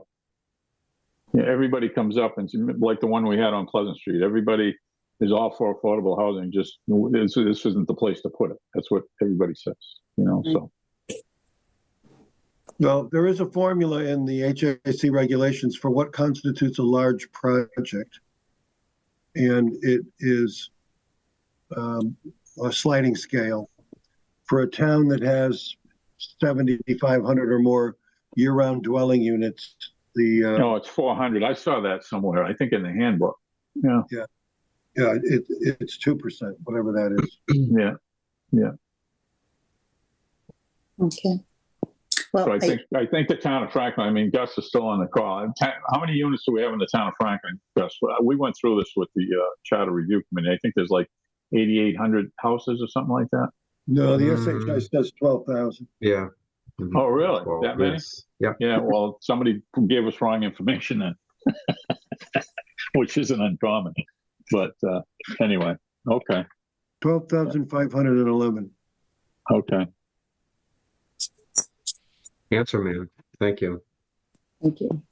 Everybody comes up and like the one we had on Pleasant Street. Everybody is all for affordable housing. Just this isn't the place to put it. That's what everybody says. So. Well, there is a formula in the HAC regulations for what constitutes a large project. And it is a sliding scale. For a town that has 7,500 or more year-round dwelling units, no, it's 400. I saw that somewhere. I think in the handbook. Yeah. It's 2%, whatever that is. Yeah. Okay. Well, so I think the town of Franklin. I mean, Gus is still on the call. How many units do we have in the town of Franklin, Gus? We went through this with the Charter Review Committee. I think there's like 8,800 houses or something like that. No, the SHI says 12,000. Yeah. Oh, really? Well, that many? yes. Yeah. Yeah. Well, somebody gave us wrong information then, which isn't uncommon. But anyway, okay. 12,511. Okay. Answer, man. Thank you. Thank you.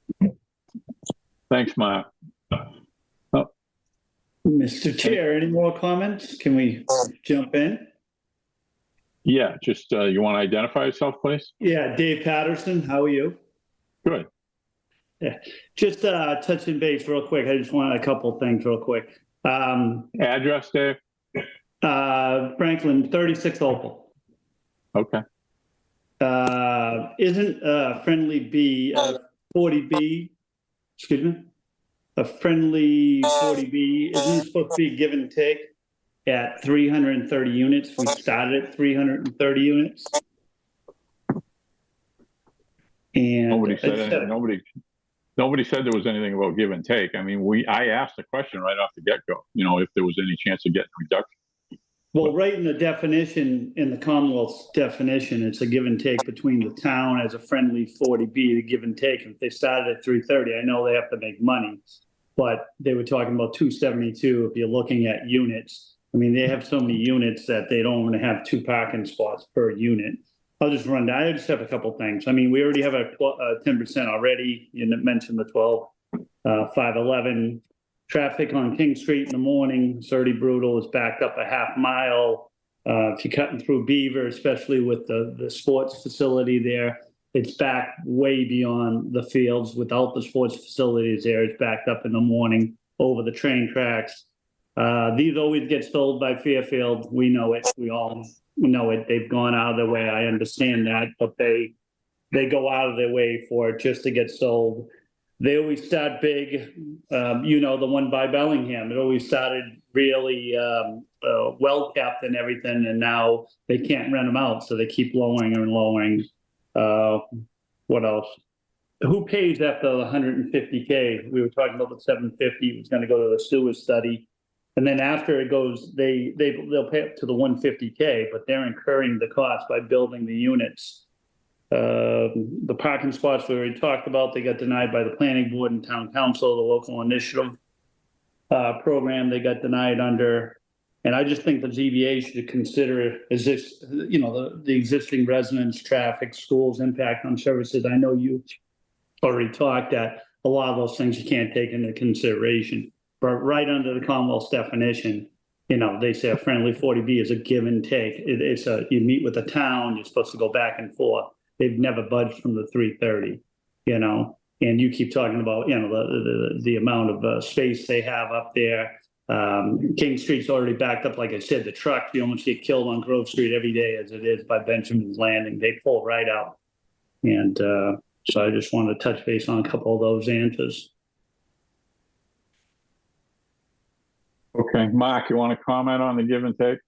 Thanks, Mark. Mr. Chair, any more comments? Can we jump in? Yeah, just, you want to identify yourself, please? Yeah, Dave Patterson, how are you? Good. Yeah, just touching base real quick. I just wanted a couple things real quick. Address, Dave? Franklin, 36 Opal. Okay. Isn't Friendly B, 40B, excuse me? A Friendly 40B, isn't it supposed to be give and take at 330 units? We started at 330 units. And Nobody said, nobody said there was anything about give and take. I mean, I asked the question right off the get-go, you know, if there was any chance of getting reduction. Well, right in the definition, in the Commonwealth's definition, it's a give and take between the town as a friendly 40B, the give and take. If they started at 330, I know they have to make money, but they were talking about 272 if you're looking at units. I mean, they have so many units that they don't want to have 2 parking spots per unit. I'll just run down. I just have a couple things. I mean, we already have a 10% already. You mentioned the 12, 511. Traffic on King Street in the morning, it's already brutal. It's backed up a half mile. If you're cutting through Beaver, especially with the sports facility there, it's backed way beyond the fields. Without the sports facilities there, it's backed up in the morning over the train tracks. These always get sold by Fairfield. We know it. We all know it. They've gone out of their way. I understand that, but they go out of their way for it just to get sold. They always start big. You know, the one by Bellingham, it always started really well kept and everything, and now they can't rent them out, so they keep lowering and lowering. What else? Who pays after the 150K? We were talking about the 750. It was going to go to the sewer study, and then after it goes, they'll pay up to the 150K, but they're incurring the cost by building the units. The parking spots we already talked about, they got denied by the planning board and town council, the local initiative program they got denied under. And I just think the ZBA should consider, is this, you know, the existing residents, traffic, schools, impact on services. I know you already talked that a lot of those things you can't take into consideration, but right under the Commonwealth's definition, you know, they say a friendly 40B is a give and take. It's you meet with the town, you're supposed to go back and forth. They've never budged from the 330, you know, and you keep talking about, you know, the amount of space they have up there. King Street's already backed up. Like I said, the trucks, you almost get killed on Grove Street every day as it is by Benjamin's Landing. They pull right out. And so I just wanted to touch base on a couple of those answers. Okay, Mark, you want to comment on the give and take?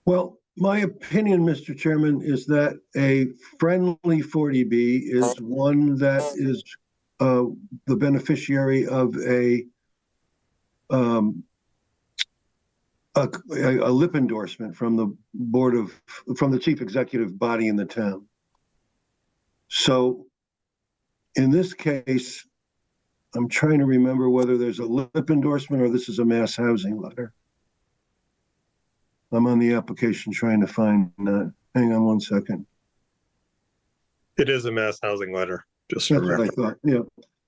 Well, my opinion, Mr. Chairman, is that a friendly 40B is one that is the beneficiary of a lip endorsement from the from the chief executive body in the town. So in this case, I'm trying to remember whether there's a lip endorsement or this is a mass housing letter. I'm on the application trying to find that. Hang on one second. It is a mass housing letter, just That's for what I thought, yeah.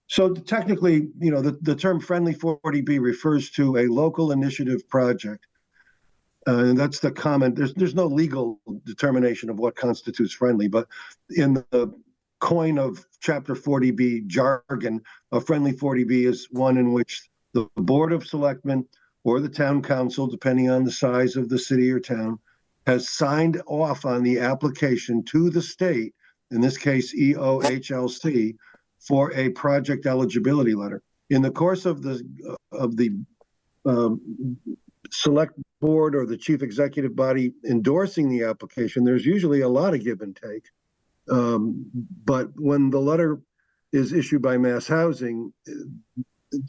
So technically, you know, the term friendly 40B refers to a local initiative project. And that's the comment. There's no legal determination of what constitutes friendly, but in the coin of Chapter 40B jargon, a friendly 40B is one in which the Board of Selectmen or the town council, depending on the size of the city or town, has signed off on the application to the state, in this case EOHLC, for a project eligibility letter. In the course of the select board or the chief executive body endorsing the application, there's usually a lot of give and take. But when the letter is issued by Mass Housing,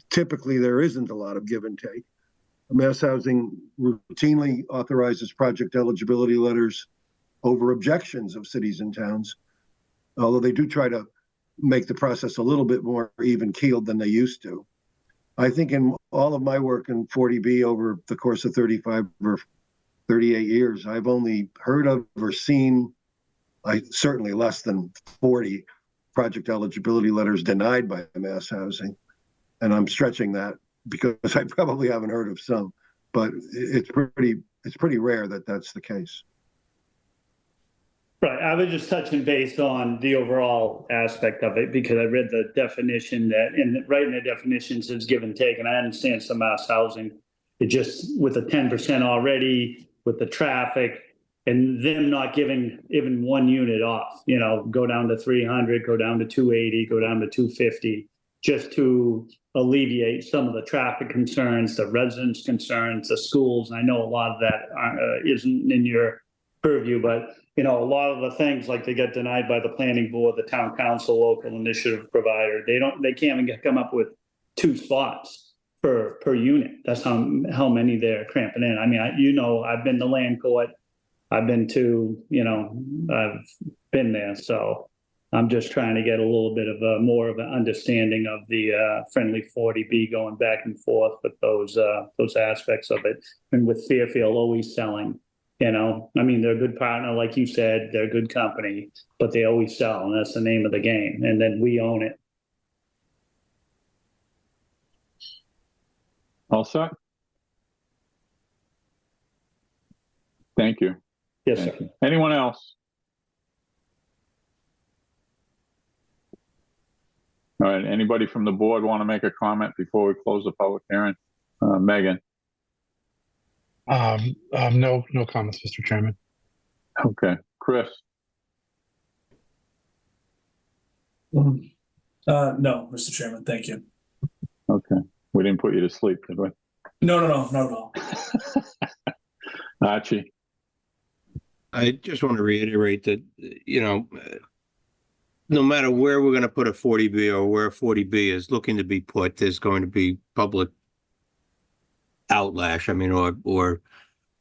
typically there isn't a lot of give and take. Mass Housing routinely authorizes project eligibility letters over objections of cities and towns, although they do try to make the process a little bit more even-keeled than they used to. I think in all of my work in 40B over the course of 35 or 38 years, I've only heard of or seen certainly less than 40 project eligibility letters denied by Mass Housing. And I'm stretching that because I probably haven't heard of some, but it's pretty rare that that's the case. Right, I was just touching base on the overall aspect of it because I read the definition that, and right in the definitions is give and take, and I understand some mass housing. It just, with the 10% already, with the traffic, and them not giving even one unit off, you know, go down to 300, go down to 280, go down to 250, just to alleviate some of the traffic concerns, the residents' concerns, the schools. I know a lot of that isn't in your purview, but you know, a lot of the things like they get denied by the planning board, the town council, local initiative provider, they can't even come up with 2 spots per unit. That's how many they're cramping in. I mean, I've been to land court, I've been to, I've been there. So I'm just trying to get a little bit of more of an understanding of the friendly 40B going back and forth with those aspects of it. And with Fairfield always selling. I mean, they're a good partner, like you said, they're a good company, but they always sell, and that's the name of the game. And then we own it. All set? Thank you. Yes, Thank sir. you. Anyone else? All right, anybody from the board want to make a comment before we close the public hearing? Megan? No comments, Mr. Chairman. Okay. Chris? No, Mr. Chairman, thank you. Okay. We didn't put you to sleep, did we? No, not at all. Archie? I just want to reiterate that, no matter where we're going to put a 40B or where 40B is looking to be put, there's going to be public outlash. I mean, or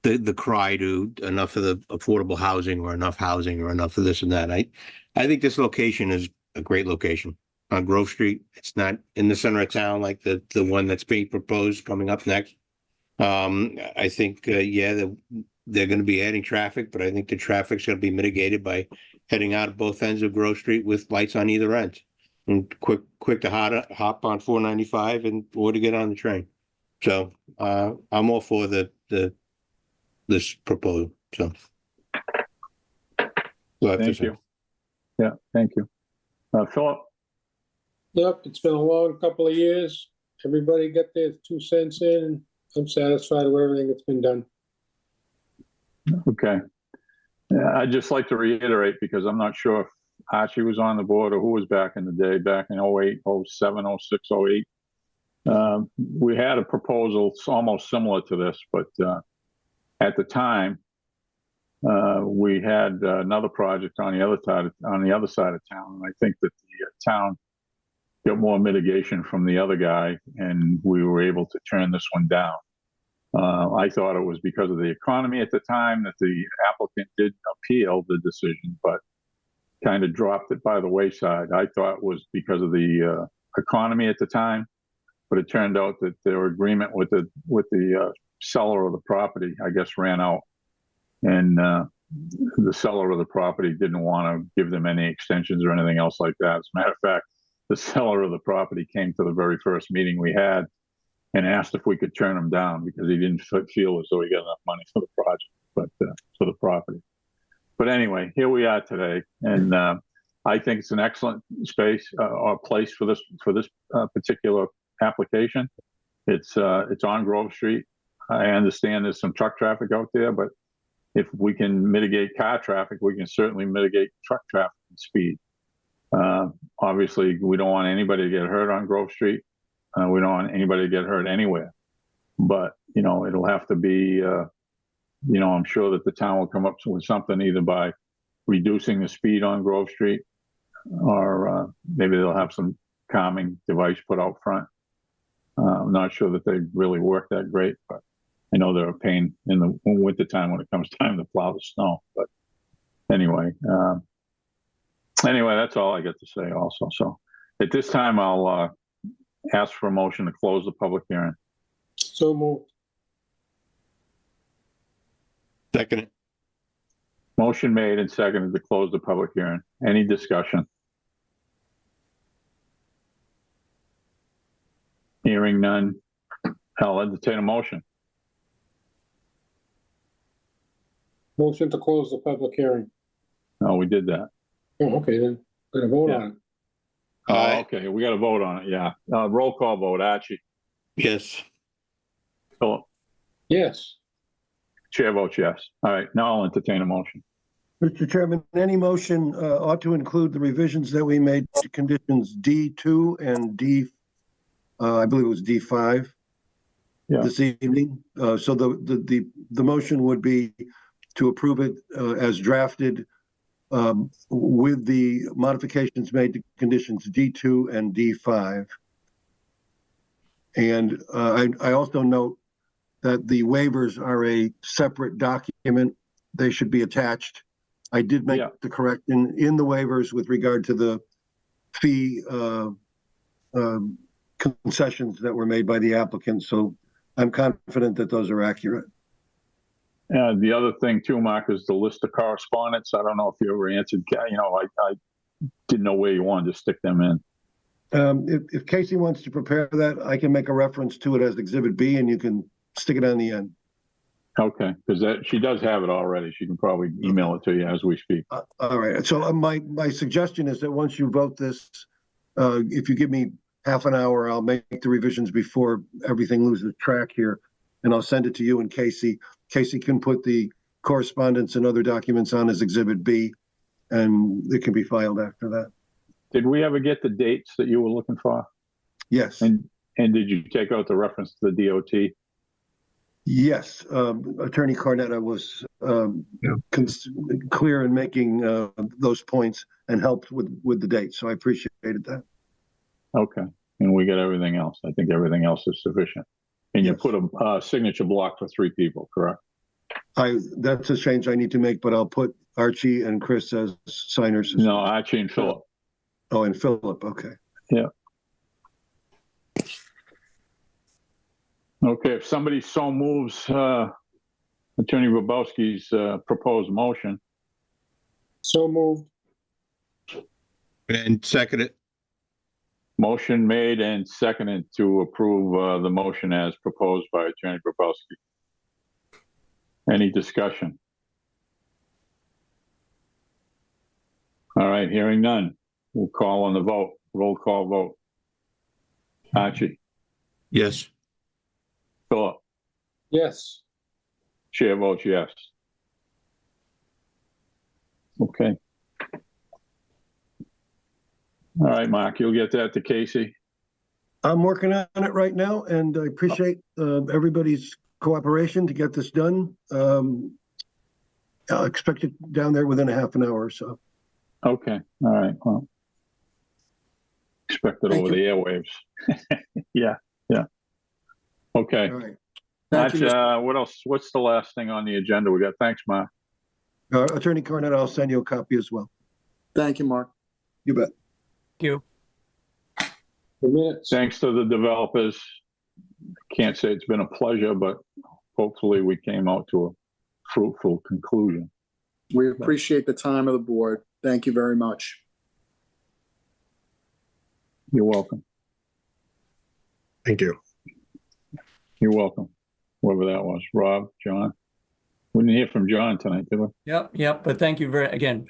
the cry to enough of the affordable housing or enough housing or enough of this and that. I think this location is a great location on Grove Street. It's not in the center of town like the one that's being proposed coming up next. I think, they're going to be adding traffic, but I think the traffic's going to be mitigated by heading out of both ends of Grove Street with lights on either end and quick to hop on 495 or to get on the train. So I'm all for this proposal. So thank you. Yeah, thank you. Philip? Yep, it's been a long couple of years. Everybody get their 2 cents in, and I'm satisfied with everything that's been done. Okay. I'd just like to reiterate, because I'm not sure if Archie was on the board or who was back in the day, back in 08, 07, 06, 08. We had a proposal almost similar to this, but at the time, we had another project on the other side of town, and I think that the town got more mitigation from the other guy, and we were able to turn this one down. I thought it was because of the economy at the time that the applicant did appeal the decision, but kind of dropped it by the wayside. I thought it was because of the economy at the time, but it turned out that their agreement with the seller of the property, I guess, ran out, and the seller of the property didn't want to give them any extensions or anything else like that. As a matter of fact, the seller of the property came to the very first meeting we had and asked if we could turn him down because he didn't feel as though he got enough money for the project, but for the property. But anyway, here we are today, and I think it's an excellent space or place for this particular application. It's on Grove Street. I understand there's some truck traffic out there, but if we can mitigate car traffic, we can certainly mitigate truck traffic and speed. Obviously, we don't want anybody to get hurt on Grove Street. We don't want anybody to get hurt anywhere. But, it'll have to be, I'm sure that the town will come up with something either by reducing the speed on Grove Street, or maybe they'll have some calming device put out front. I'm not sure that they really work that great, but I know they're a pain in the winter time when it comes time to plow the snow. But anyway, that's all I get to say also. So at this time, I'll ask for a motion to close the public hearing. So moved. Second. Motion made and seconded to close the public hearing. Any discussion? Hearing none. I'll entertain a motion. Motion to close the public hearing. No, we did that. Oh, okay, then, gonna vote Yeah. on it. Oh, Aye. okay, we got to vote on it, yeah. Roll call vote, Archie, Yes. Philip, Yes, chair votes yes. All right, now I'll entertain a motion. Mr. Chairman, any motion ought to include the revisions that we made to conditions D2 and I believe it was D5 Yeah. this evening. So the motion would be to approve it as drafted with the modifications made to conditions D2 and D5. And I also note that the waivers are a separate document. They should be attached. I did make the correction in the waivers with regard to the fee concessions that were made by the applicant. So I'm confident that those are accurate. The other thing too, Mark, is the list of correspondence. I don't know if you ever answered, I didn't know where you wanted to stick them in. If Casey wants to prepare that, I can make a reference to it as Exhibit B and you can stick it on the end. Okay, because she does have it already. She can probably email it to you as we speak. All right. So my suggestion is that once you vote this, if you give me half an hour, I'll make the revisions before everything loses track here. And I'll send it to you and Casey. Casey can put the correspondence and other documents on as Exhibit B, and it can be filed after that. Did we ever get the dates that you were looking for? Yes. And did you take out the reference to the DOT? Yes. Attorney Carnetta was clear in making those points and helped with the date. So I appreciated that. Okay. And we got everything else. I think everything else is sufficient. And you put a signature block for 3 people, correct? That's a change I need to make, but I'll put Archie and Chris as signers. No, Archie and Philip. Oh, and Philip. Okay. Yeah. Okay, if somebody so moves Attorney Grabowski's proposed motion. so moved. And second it. Motion made and seconded to approve the motion as proposed by Attorney Grabowski. Any discussion? All right, hearing none. We'll call on the vote. Roll call vote. Archie, Yes. Philip, Yes, chair votes yes. Okay. All right, Mark, you'll get that to Casey. I'm working on it right now, and I appreciate everybody's cooperation to get this done. I'll expect it down there within a half an hour or so. Okay, all right, well. Expect it over the airwaves. Yeah. Okay. All right. That's, what else? What's the last thing on the agenda we got? Thanks, Mark. Attorney Carnetta, I'll send you a copy as well. Thank you, Mark. You bet. Thank you. the minutes. Thanks to the developers. Can't say it's been a pleasure, but hopefully we came out to a fruitful conclusion. We appreciate the time of the board. Thank you very much. You're welcome. Thank you. You're welcome. Whoever that was, Rob, John. We didn't hear from John tonight, did we? Yep. But thank you again.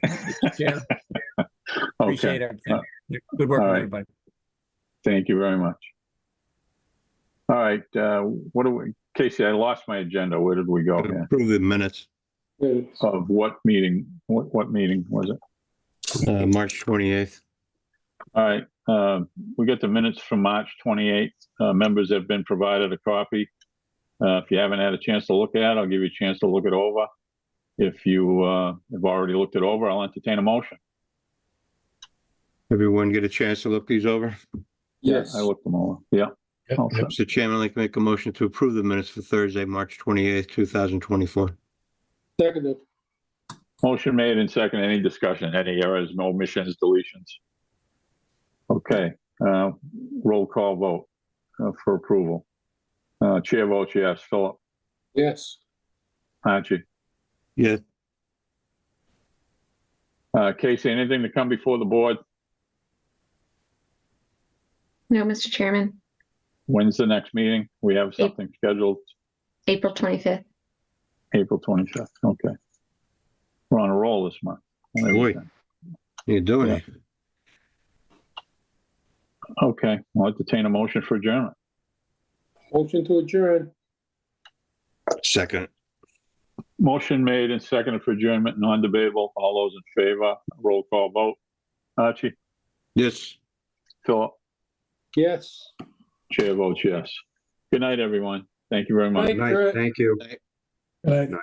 Chair. Appreciate everything. Good work, All right. everybody. Thank you very much. All right, what do we, Casey, I lost my agenda. Where did we go here? Approve the minutes. Of what meeting? What meeting was it? March 28th. All right, we got the minutes from March 28th. Members have been provided a copy. If you haven't had a chance to look at it, I'll give you a chance to look it over. If you have already looked it over, I'll entertain a motion. Everyone get a chance to look these over? Yes. I looked them over. Yeah. Mr. Chairman, I'd like to make a motion to approve the minutes for Thursday, March 28th, 2024. Seconded. Motion made and second. Any discussion? Any errors? No omissions, deletions? Okay. Roll call vote for approval. Chair votes yes. Philip? Yes. Archie? Yes. Casey, anything to come before the board? No, Mr. Chairman. When's the next meeting? We have something scheduled April 25th. April 25th. Okay. We're on a roll this month. Boy, you're doing Yeah. it. Okay, I'll entertain a motion for adjournment. Motion to adjourn. Second. Motion made and seconded for adjournment, non-debatable. All those in favor, roll call vote. Archie, Yes. Philip, Yes. chair votes yes. Good night, everyone. Thank you very much. Night, Night, Kurt. thank you. Good night.